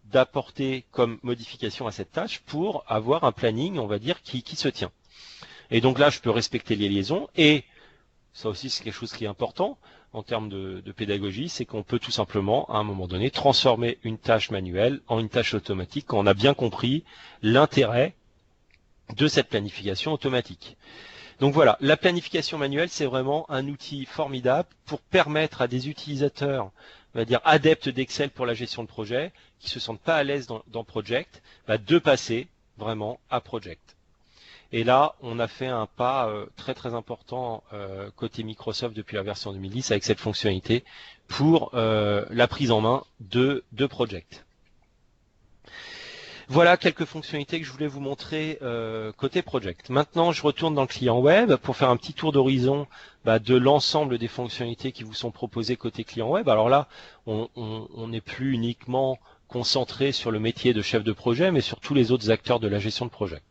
d'apporter comme modification à cette tâche pour avoir un planning, on va dire, qui se tient. Et donc là, je peux respecter les liaisons, et ça aussi c'est quelque chose qui est important en termes de pédagogie, c'est qu'on peut tout simplement, à un moment donné, transformer une tâche manuelle en une tâche automatique quand on a bien compris l'intérêt de cette planification automatique. Donc voilà, la planification manuelle, c'est vraiment un outil formidable pour permettre à des utilisateurs, on va dire adeptes d'Excel pour la gestion de projet, qui se sentent pas à l'aise dans Project, de passer vraiment à Project. Et là, on a fait un pas très très important côté Microsoft depuis la version 2010 avec cette fonctionnalité pour la prise en main de Project. Voilà quelques fonctionnalités que je voulais vous montrer côté Project. Maintenant, je retourne dans le client web pour faire un petit tour d'horizon de l'ensemble des fonctionnalités qui vous sont proposées côté client web. Alors là, on n'est plus uniquement concentré sur le métier de chef de projet, mais sur tous les autres acteurs de la gestion de projet.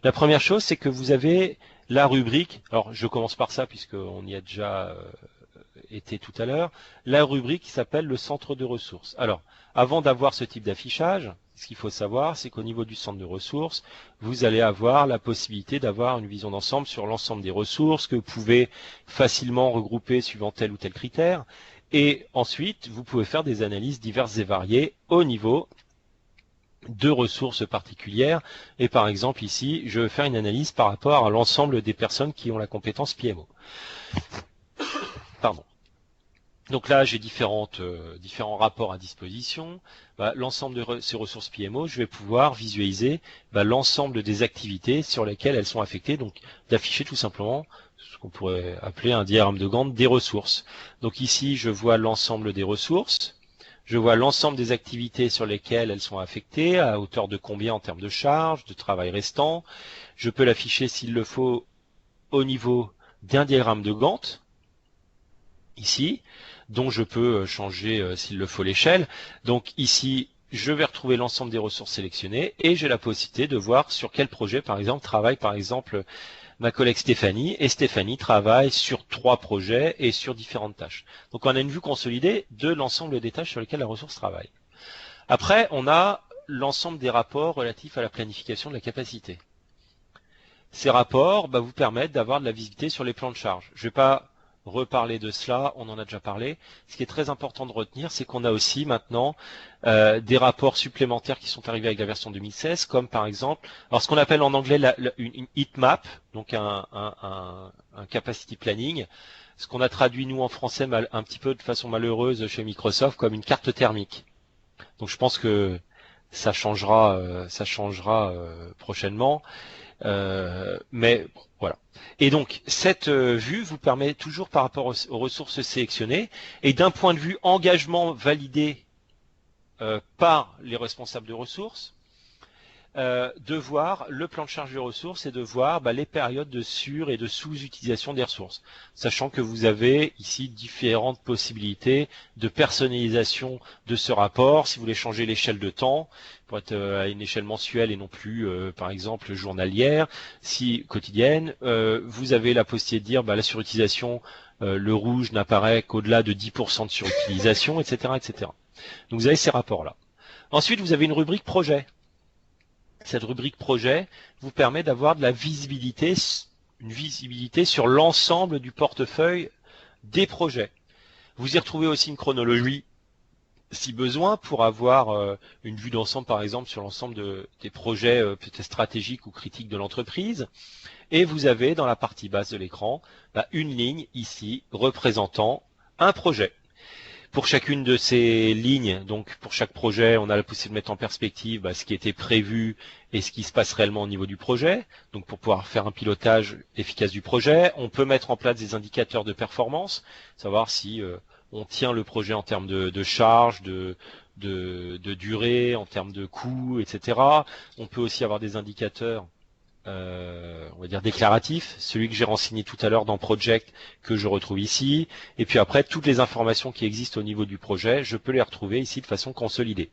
La première chose, c'est que vous avez la rubrique, alors je commence par ça puisqu'on y a déjà été tout à l'heure, la rubrique qui s'appelle le centre de ressources. Alors, avant d'avoir ce type d'affichage, ce qu'il faut savoir, c'est qu'au niveau du centre de ressources, vous allez avoir la possibilité d'avoir une vision d'ensemble sur l'ensemble des ressources que vous pouvez facilement regrouper suivant tel ou tel critère. Et ensuite, vous pouvez faire des analyses diverses et variées au niveau de ressources particulières. Et par exemple, ici, je vais faire une analyse par rapport à l'ensemble des personnes qui ont la compétence PMO. Pardon. Donc là, j'ai différents rapports à disposition. L'ensemble de ces ressources PMO, je vais pouvoir visualiser l'ensemble des activités sur lesquelles elles sont affectées, donc d'afficher tout simplement ce qu'on pourrait appeler un diagramme de Gantt des ressources. Donc ici, je vois l'ensemble des ressources, je vois l'ensemble des activités sur lesquelles elles sont affectées, à hauteur de combien en termes de charge, de travail restant. Je peux l'afficher s'il le faut au niveau d'un diagramme de Gantt, ici, dont je peux changer s'il le faut l'échelle. Donc ici, je vais retrouver l'ensemble des ressources sélectionnées et j'ai la possibilité de voir sur quel projet, par exemple, travaille par exemple ma collègue Stéphanie. Et Stéphanie travaille sur 3 projets et sur différentes tâches. Donc on a une vue consolidée de l'ensemble des tâches sur lesquelles la ressource travaille. Après, on a l'ensemble des rapports relatifs à la planification de la capacité. Ces rapports vous permettent d'avoir de la visibilité sur les plans de charge. Je ne vais pas reparler de cela, on en a déjà parlé. Ce qui est très important de retenir, c'est qu'on a aussi maintenant des rapports supplémentaires qui sont arrivés avec la version 2016, comme par exemple, alors ce qu'on appelle en anglais une heat map, donc un capacity planning, ce qu'on a traduit nous en français un petit peu de façon malheureuse chez Microsoft comme une carte thermique. Donc je pense que ça changera prochainement. Mais bon, voilà. Et donc, cette vue vous permet toujours par rapport aux ressources sélectionnées et d'un point de vue engagement validé par les responsables de ressources, de voir le plan de charge de ressources et de voir les périodes de sur- et de sous-utilisation des ressources. Sachant que vous avez ici différentes possibilités de personnalisation de ce rapport. Si vous voulez changer l'échelle de temps, pour être à une échelle mensuelle et non plus, par exemple, journalière, si quotidienne, vous avez la possibilité de dire la surutilisation, le rouge n'apparaît qu'au-delà de 10% de surutilisation, etc., etc. Donc vous avez ces rapports-là. Ensuite, vous avez une rubrique projet. Cette rubrique projet vous permet d'avoir de la visibilité, une visibilité sur l'ensemble du portefeuille des projets. Vous y retrouvez aussi une chronologie si besoin pour avoir une vue d'ensemble par exemple sur l'ensemble des projets peut-être stratégiques ou critiques de l'entreprise. Et vous avez dans la partie basse de l'écran une ligne ici représentant un projet. Pour chacune de ces lignes, donc pour chaque projet, on a la possibilité de mettre en perspective ce qui était prévu et ce qui se passe réellement au niveau du projet. Donc pour pouvoir faire un pilotage efficace du projet, on peut mettre en place des indicateurs de performance, savoir si on tient le projet en termes de charge, de durée, en termes de coûts, etc. On peut aussi avoir des indicateurs on va dire déclaratif, celui que j'ai renseigné tout à l'heure dans Project que je retrouve ici, et puis après toutes les informations qui existent au niveau du projet, je peux les retrouver ici de façon consolidée.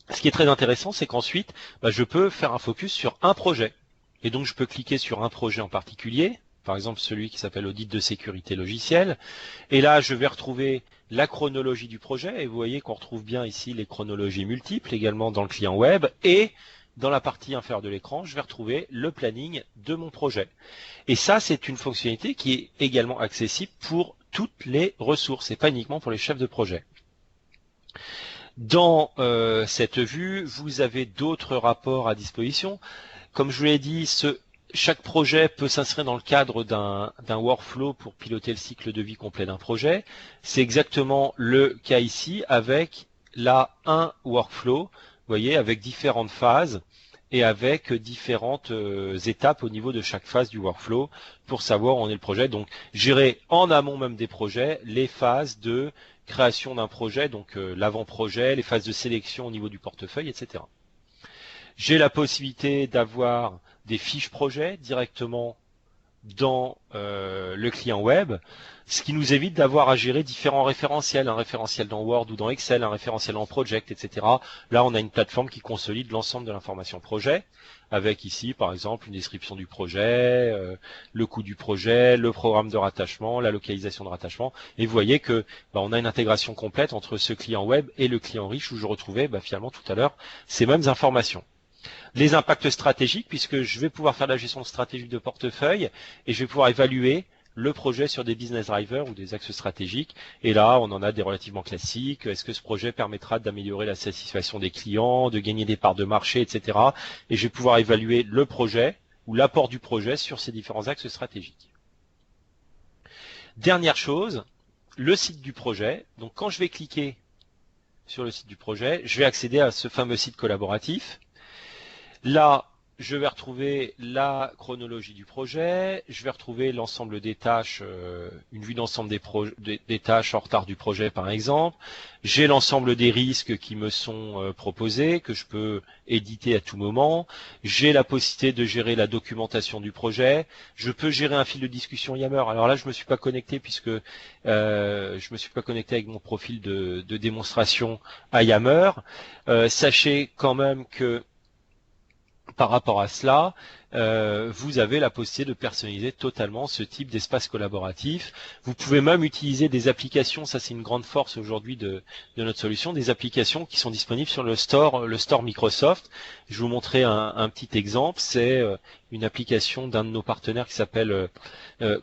Ce qui est très intéressant, c'est qu'ensuite, je peux faire un focus sur un projet, et donc je peux cliquer sur un projet en particulier, par exemple celui qui s'appelle audit de sécurité logicielle, et là je vais retrouver la chronologie du projet, et vous voyez qu'on retrouve bien ici les chronologies multiples également dans le client web, et dans la partie inférieure de l'écran, je vais retrouver le planning de mon projet. Et ça, c'est une fonctionnalité qui est également accessible pour toutes les ressources et pas uniquement pour les chefs de projet. Dans cette vue, vous avez d'autres rapports à disposition. Comme je vous l'ai dit, chaque projet peut s'inscrire dans le cadre d'un workflow pour piloter le cycle de vie complet d'un projet. C'est exactement le cas ici avec un workflow, vous voyez, avec différentes phases et avec différentes étapes au niveau de chaque phase du workflow pour savoir où en est le projet. Donc, gérer en amont même des projets les phases de création d'un projet, donc l'avant-projet, les phases de sélection au niveau du portefeuille, etc. J'ai la possibilité d'avoir des fiches projets directement dans le client web, ce qui nous évite d'avoir à gérer différents référentiels, un référentiel dans Word ou dans Excel, un référentiel en Project, etc. Là, on a une plateforme qui consolide l'ensemble de l'information projet, avec ici, par exemple, une description du projet, le coût du projet, le programme de rattachement, la localisation de rattachement, et vous voyez que on a une intégration complète entre ce client web et le client riche où je retrouvais finalement tout à l'heure ces mêmes informations. Les impacts stratégiques, puisque je vais pouvoir faire la gestion stratégique de portefeuille et je vais pouvoir évaluer le projet sur des business drivers ou des axes stratégiques. Et là, on en a des relativement classiques. Est-ce que ce projet permettra d'améliorer la satisfaction des clients, de gagner des parts de marché, etc. Et je vais pouvoir évaluer le projet ou l'apport du projet sur ces différents axes stratégiques. Dernière chose, le site du projet. Donc, quand je vais cliquer sur le site du projet, je vais accéder à ce fameux site collaboratif. Là, je vais retrouver la chronologie du projet, je vais retrouver l'ensemble des tâches, une vue d'ensemble des tâches en retard du projet par exemple. J'ai l'ensemble des risques qui me sont proposés, que je peux éditer à tout moment. J'ai la possibilité de gérer la documentation du projet. Je peux gérer un fil de discussion Yammer. Alors là, je me suis pas connecté puisque je me suis pas connecté avec mon profil de démonstration à Yammer. Sachez quand même que par rapport à cela, vous avez la possibilité de personnaliser totalement ce type d'espace collaboratif. Vous pouvez même utiliser des applications, ça c'est une grande force aujourd'hui de notre solution, des applications qui sont disponibles sur le store Microsoft. Je vais vous montrer un petit exemple, c'est une application d'un de nos partenaires qui s'appelle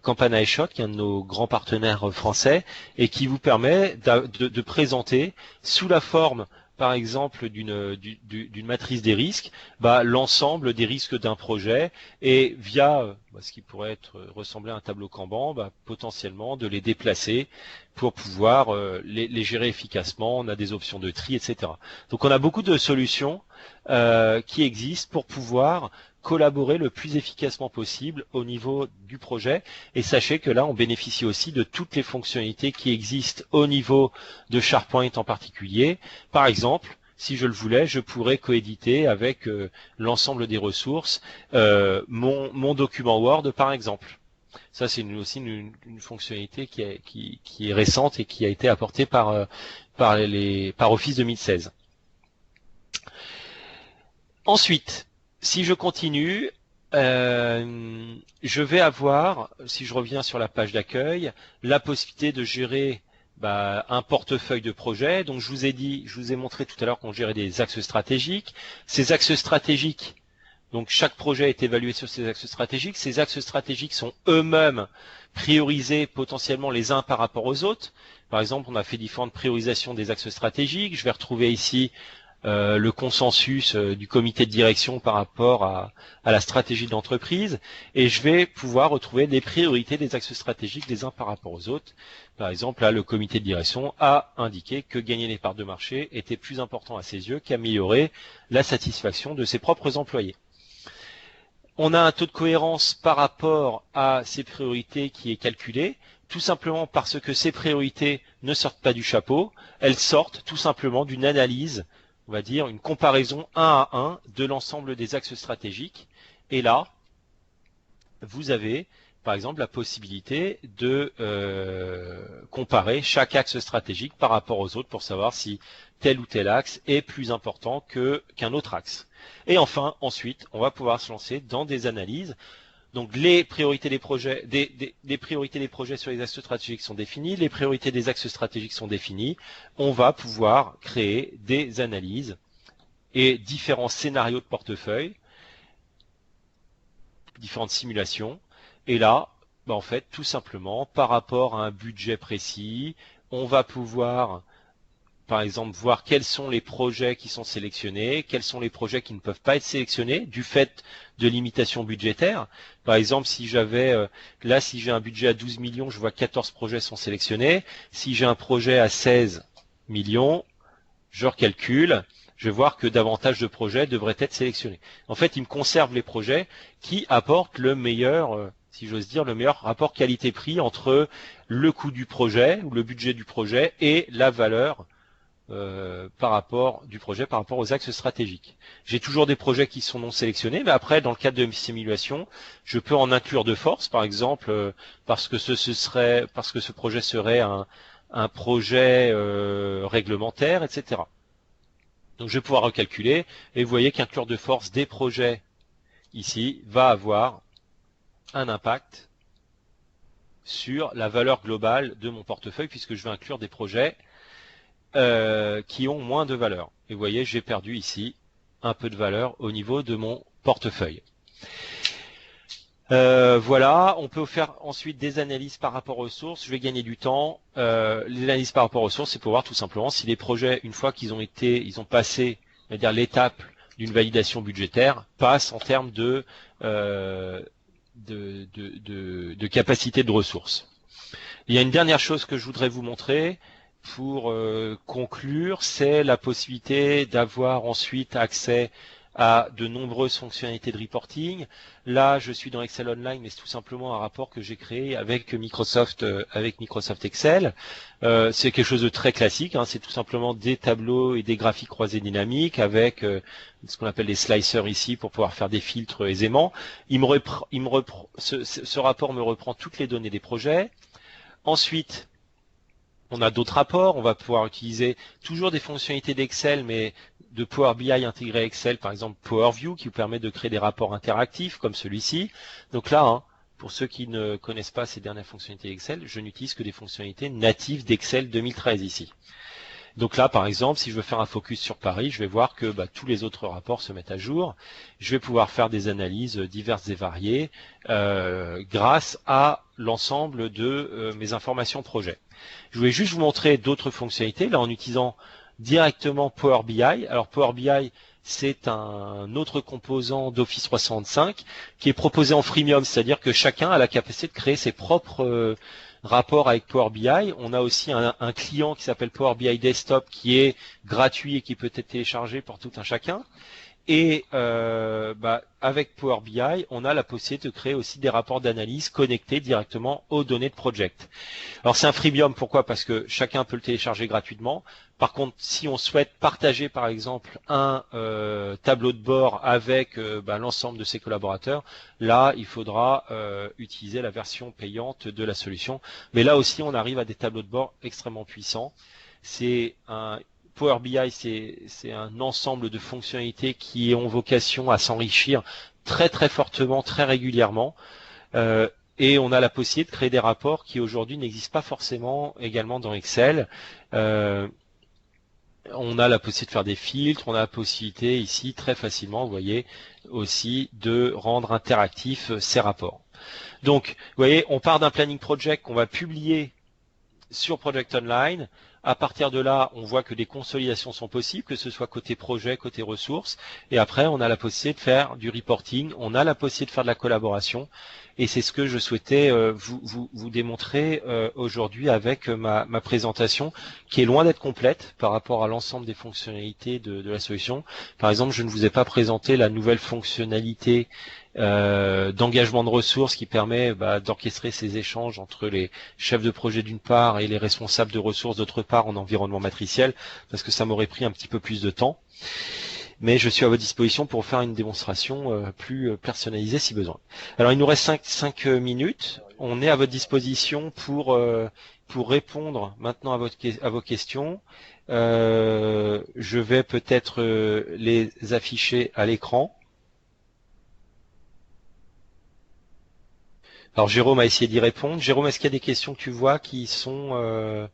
Campana iShot, qui est un de nos grands partenaires français, et qui vous permet de présenter sous la forme par exemple d'une matrice des risques, bah, l'ensemble des risques d'un projet et via ce qui pourrait ressembler à un tableau Kanban, bah, potentiellement de les déplacer pour pouvoir les gérer efficacement. On a des options de tri, etc. Donc on a beaucoup de solutions qui existent pour pouvoir collaborer le plus efficacement possible au niveau du projet. Et sachez que là, on bénéficie aussi de toutes les fonctionnalités qui existent au niveau de SharePoint en particulier. Par exemple, si je le voulais, je pourrais coéditer avec l'ensemble des ressources mon document Word, par exemple. Ça, c'est aussi une fonctionnalité qui est récente et qui a été apportée par Office 2016. Ensuite, si je continue, je vais avoir, si je reviens sur la page d'accueil, la possibilité de gérer un portefeuille de projets. Donc je vous ai montré tout à l'heure qu'on gérait des axes stratégiques. Ces axes stratégiques, donc chaque projet est évalué sur ces axes stratégiques. Ces axes stratégiques sont eux-mêmes priorisés potentiellement les uns par rapport aux autres. Par exemple, on a fait différentes priorisations des axes stratégiques. Je vais retrouver ici le consensus du comité de direction par rapport à la stratégie de l'entreprise, et je vais pouvoir retrouver les priorités des axes stratégiques les uns par rapport aux autres. Par exemple, là, le comité de direction a indiqué que gagner les parts de marché était plus important à ses yeux qu'améliorer la satisfaction de ses propres employés. On a un taux de cohérence par rapport à ces priorités qui est calculé, tout simplement parce que ces priorités ne sortent pas du chapeau, elles sortent tout simplement d'une analyse, on va dire une comparaison 1 à 1 de l'ensemble des axes stratégiques. Et là, vous avez par exemple la possibilité de comparer chaque axe stratégique par rapport aux autres pour savoir si tel ou tel axe est plus important qu'un autre axe. Et enfin, ensuite, on va pouvoir se lancer dans des analyses. Donc les priorités des projets, des priorités des projets sur les axes stratégiques sont définies, les priorités des axes stratégiques sont définies. On va pouvoir créer des analyses et différents scénarios de portefeuille, différentes simulations. Et là, en fait, tout simplement, par rapport à un budget précis, on va pouvoir, par exemple, voir quels sont les projets qui sont sélectionnés, quels sont les projets qui ne peuvent pas être sélectionnés du fait de limitations budgétaires. Par exemple, si j'avais, là, si j'ai un budget à 12 millions, je vois que 14 projets sont sélectionnés. Si j'ai un projet à 16 millions, je recalcule, je vais voir que davantage de projets devraient être sélectionnés. En fait, il me conserve les projets qui apportent le meilleur, si j'ose dire, le meilleur rapport qualité-prix entre le coût du projet, ou le budget du projet, et la valeur par rapport aux axes stratégiques. J'ai toujours des projets qui sont non sélectionnés, mais après, dans le cadre de mes simulations, je peux en inclure de force, par exemple, parce que ce projet serait un projet réglementaire, etc. Donc je vais pouvoir recalculer, et vous voyez qu'inclure de force des projets ici va avoir un impact sur la valeur globale de mon portefeuille, puisque je vais inclure des projets qui ont moins de valeur. Et vous voyez, j'ai perdu ici un peu de valeur au niveau de mon portefeuille. Voilà, on peut faire ensuite des analyses par rapport aux sources. Je vais gagner du temps. Les analyses par rapport aux sources, c'est pour voir tout simplement si les projets, une fois qu'ils ont passé, c'est-à-dire l'étape d'une validation budgétaire, passent en termes de capacité de ressources. Il y a une dernière chose que je voudrais vous montrer pour conclure, c'est la possibilité d'avoir ensuite accès à de nombreuses fonctionnalités de reporting. Là, je suis dans Excel Online, mais c'est tout simplement un rapport que j'ai créé avec Microsoft Excel. C'est quelque chose de très classique, hein, c'est tout simplement des tableaux et des graphiques croisés dynamiques avec ce qu'on appelle des slicers ici pour pouvoir faire des filtres aisément. Ce rapport me reprend toutes les données des projets. Ensuite, on a d'autres rapports, on va pouvoir utiliser toujours des fonctionnalités d'Excel, mais de Power BI intégré Excel, par exemple Power View, qui vous permet de créer des rapports interactifs comme celui-ci. Donc là, hein, pour ceux qui ne connaissent pas ces dernières fonctionnalités Excel, je n'utilise que des fonctionnalités natives d'Excel 2013 ici. Donc là, par exemple, si je veux faire un focus sur Paris, je vais voir que tous les autres rapports se mettent à jour. Je vais pouvoir faire des analyses diverses et variées grâce à l'ensemble de mes informations projet. Je voulais juste vous montrer d'autres fonctionnalités, là en utilisant directement Power BI. Alors Power BI, c'est un autre composant d'Office 365 qui est proposé en freemium, c'est-à-dire que chacun a la capacité de créer ses propres rapports avec Power BI. On a aussi un client qui s'appelle Power BI Desktop qui est gratuit et qui peut être téléchargé par tout un chacun. Et avec Power BI, on a la possibilité de créer aussi des rapports d'analyse connectés directement aux données de Project. Alors c'est un freemium, pourquoi? Parce que chacun peut le télécharger gratuitement. Par contre, si on souhaite partager par exemple un tableau de bord avec l'ensemble de ses collaborateurs, là il faudra utiliser la version payante de la solution. Mais là aussi on arrive à des tableaux de bord extrêmement puissants. Power BI, c'est un ensemble de fonctionnalités qui ont vocation à s'enrichir très très fortement, très régulièrement. Et on a la possibilité de créer des rapports qui aujourd'hui n'existent pas forcément également dans Excel. On a la possibilité de faire des filtres, on a la possibilité ici très facilement, vous voyez, aussi de rendre interactifs ces rapports. Donc, vous voyez, on part d'un planning project qu'on va publier sur Project Online. À partir de là, on voit que des consolidations sont possibles, que ce soit côté projet, côté ressources. Et après, on a la possibilité de faire du reporting, on a la possibilité de faire de la collaboration. Et c'est ce que je souhaitais vous démontrer aujourd'hui avec ma présentation, qui est loin d'être complète par rapport à l'ensemble des fonctionnalités de la solution. Par exemple, je ne vous ai pas présenté la nouvelle fonctionnalité d'engagement de ressources qui permet d'orchestrer ces échanges entre les chefs de projet d'une part et les responsables de ressources d'autre part en environnement matriciel, parce que ça m'aurait pris un petit peu plus de temps. Mais je suis à votre disposition pour faire une démonstration plus personnalisée si besoin. Alors il nous reste 5 minutes. On est à votre disposition pour répondre maintenant à vos questions. Je vais peut-être les afficher à l'écran. Alors Jérôme a essayé d'y répondre. Jérôme, est-ce qu'il y a des questions que tu vois qui sont...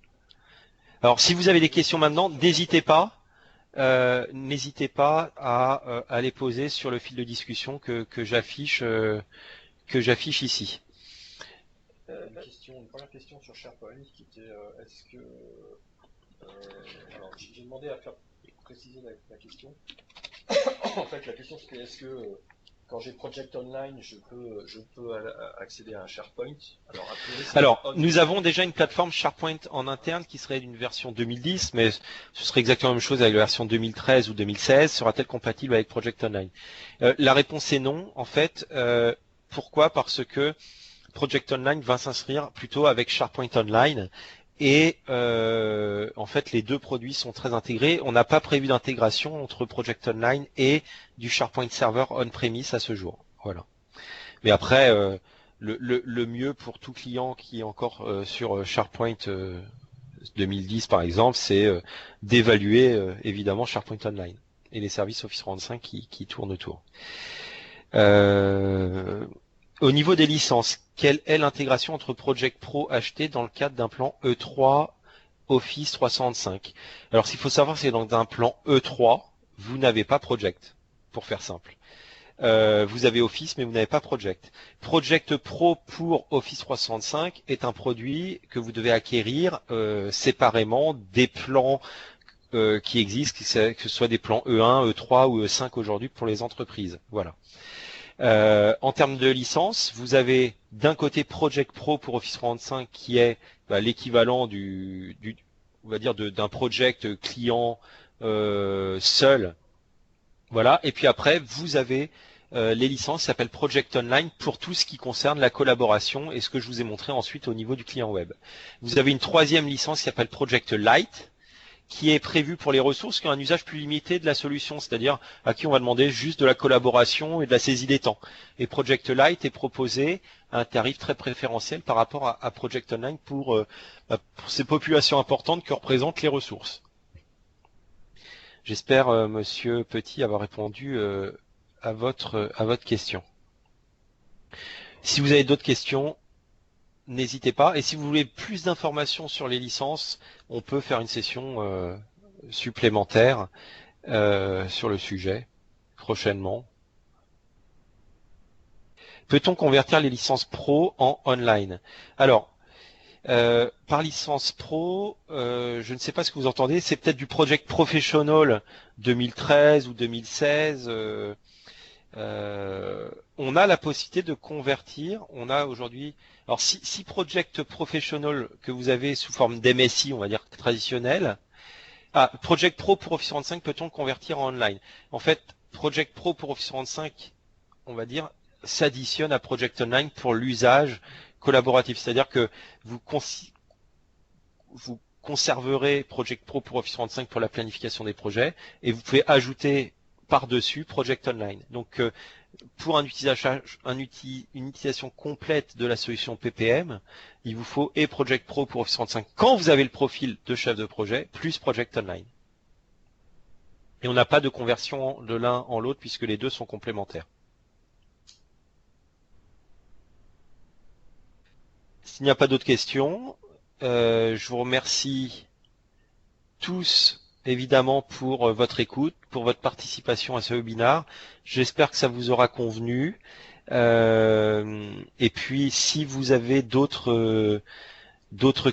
Alors si vous avez des questions maintenant, n'hésitez pas. À les poser sur le fil de discussion que j'affiche ici. Une première question sur SharePoint qui était est-ce que alors j'ai demandé à faire préciser la question. En fait, la question c'est est-ce que quand j'ai Project Online, je peux accéder à un SharePoint. Alors, nous avons déjà une plateforme SharePoint en interne qui serait d'une version 2010, mais ce serait exactement la même chose avec la version 2013 ou 2016. Sera-t-elle compatible avec Project Online? La réponse est non, en fait. Pourquoi? Parce que Project Online va s'inscrire plutôt avec SharePoint Online. Et en fait, les deux produits sont très intégrés. On n'a pas prévu d'intégration entre Project Online et du SharePoint Server on-premise à ce jour. Voilà. Mais après, le mieux pour tout client qui est encore sur SharePoint 2010 par exemple, c'est d'évaluer évidemment SharePoint Online et les services Office 365 qui tournent autour. Au niveau des licences, quelle est l'intégration entre Project Pro acheté dans le cadre d'un plan E3 Office 365? Alors, ce qu'il faut savoir, c'est que dans un plan E3, vous n'avez pas Project, pour faire simple. Vous avez Office, mais vous n'avez pas Project. Project Pro pour Office 365 est un produit que vous devez acquérir séparément des plans qui existent, que ce soit des plans E1, E3 ou E5 aujourd'hui pour les entreprises. Voilà. En termes de licence, vous avez d'un côté Project Pro pour Office 365 qui est l'équivalent on va dire d'un project client seul. Voilà. Et puis après, vous avez les licences qui s'appellent Project Online pour tout ce qui concerne la collaboration et ce que je vous ai montré ensuite au niveau du client web. Vous avez une troisième licence qui s'appelle Project Lite, qui est prévu pour les ressources qui ont un usage plus limité de la solution, c'est-à-dire à qui on va demander juste de la collaboration et de la saisie des temps. Et Project Lite est proposé à un tarif très préférentiel par rapport à Project Online pour ces populations importantes que représentent les ressources. J'espère, Monsieur Petit, avoir répondu à votre question. Si vous avez d'autres questions, n'hésitez pas. Et si vous voulez plus d'informations sur les licences, on peut faire une session supplémentaire sur le sujet prochainement. Peut-on convertir les licences pro en online? Alors, Par licence pro, je ne sais pas ce que vous entendez, c'est peut-être du Project Professional 2013 ou 2016. On a la possibilité de convertir. On a aujourd'hui, alors si Project Professional que vous avez sous forme d'MSI, on va dire traditionnel, Project Pro pour Office 35 peut-on le convertir en online? En fait, Project Pro pour Office 35, on va dire, s'additionne à Project Online pour l'usage collaboratif. C'est-à-dire que vous conserverez Project Pro pour Office 35 pour la planification des projets et vous pouvez ajouter par-dessus Project Online. Donc, pour une utilisation complète de la solution PPM, il vous faut et Project Pro pour Office 35 quand vous avez le profil de chef de projet, plus Project Online. Et on n'a pas de conversion de l'un en l'autre puisque les deux sont complémentaires. S'il n'y a pas d'autres questions, je vous remercie tous évidemment pour votre écoute, pour votre participation à ce webinaire. J'espère que ça vous aura convenu. Et puis si vous avez d'autres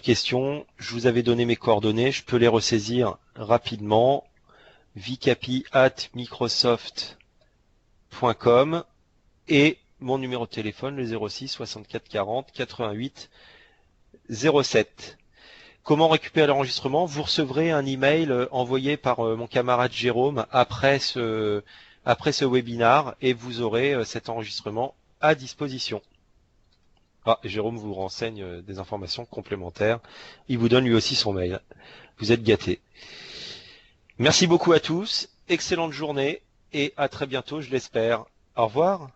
questions, je vous avais donné mes coordonnées, je peux les ressaisir rapidement. vicapi@microsoft.com et mon numéro de téléphone, le 06 64 40 88 07. Comment récupérer l'enregistrement? Vous recevrez un email envoyé par mon camarade Jérôme après ce webinaire et vous aurez cet enregistrement à disposition. Jérôme vous renseigne des informations complémentaires. Il vous donne lui aussi son mail. Vous êtes gâtés. Merci beaucoup à tous. Excellente journée et à très bientôt, je l'espère. Au revoir.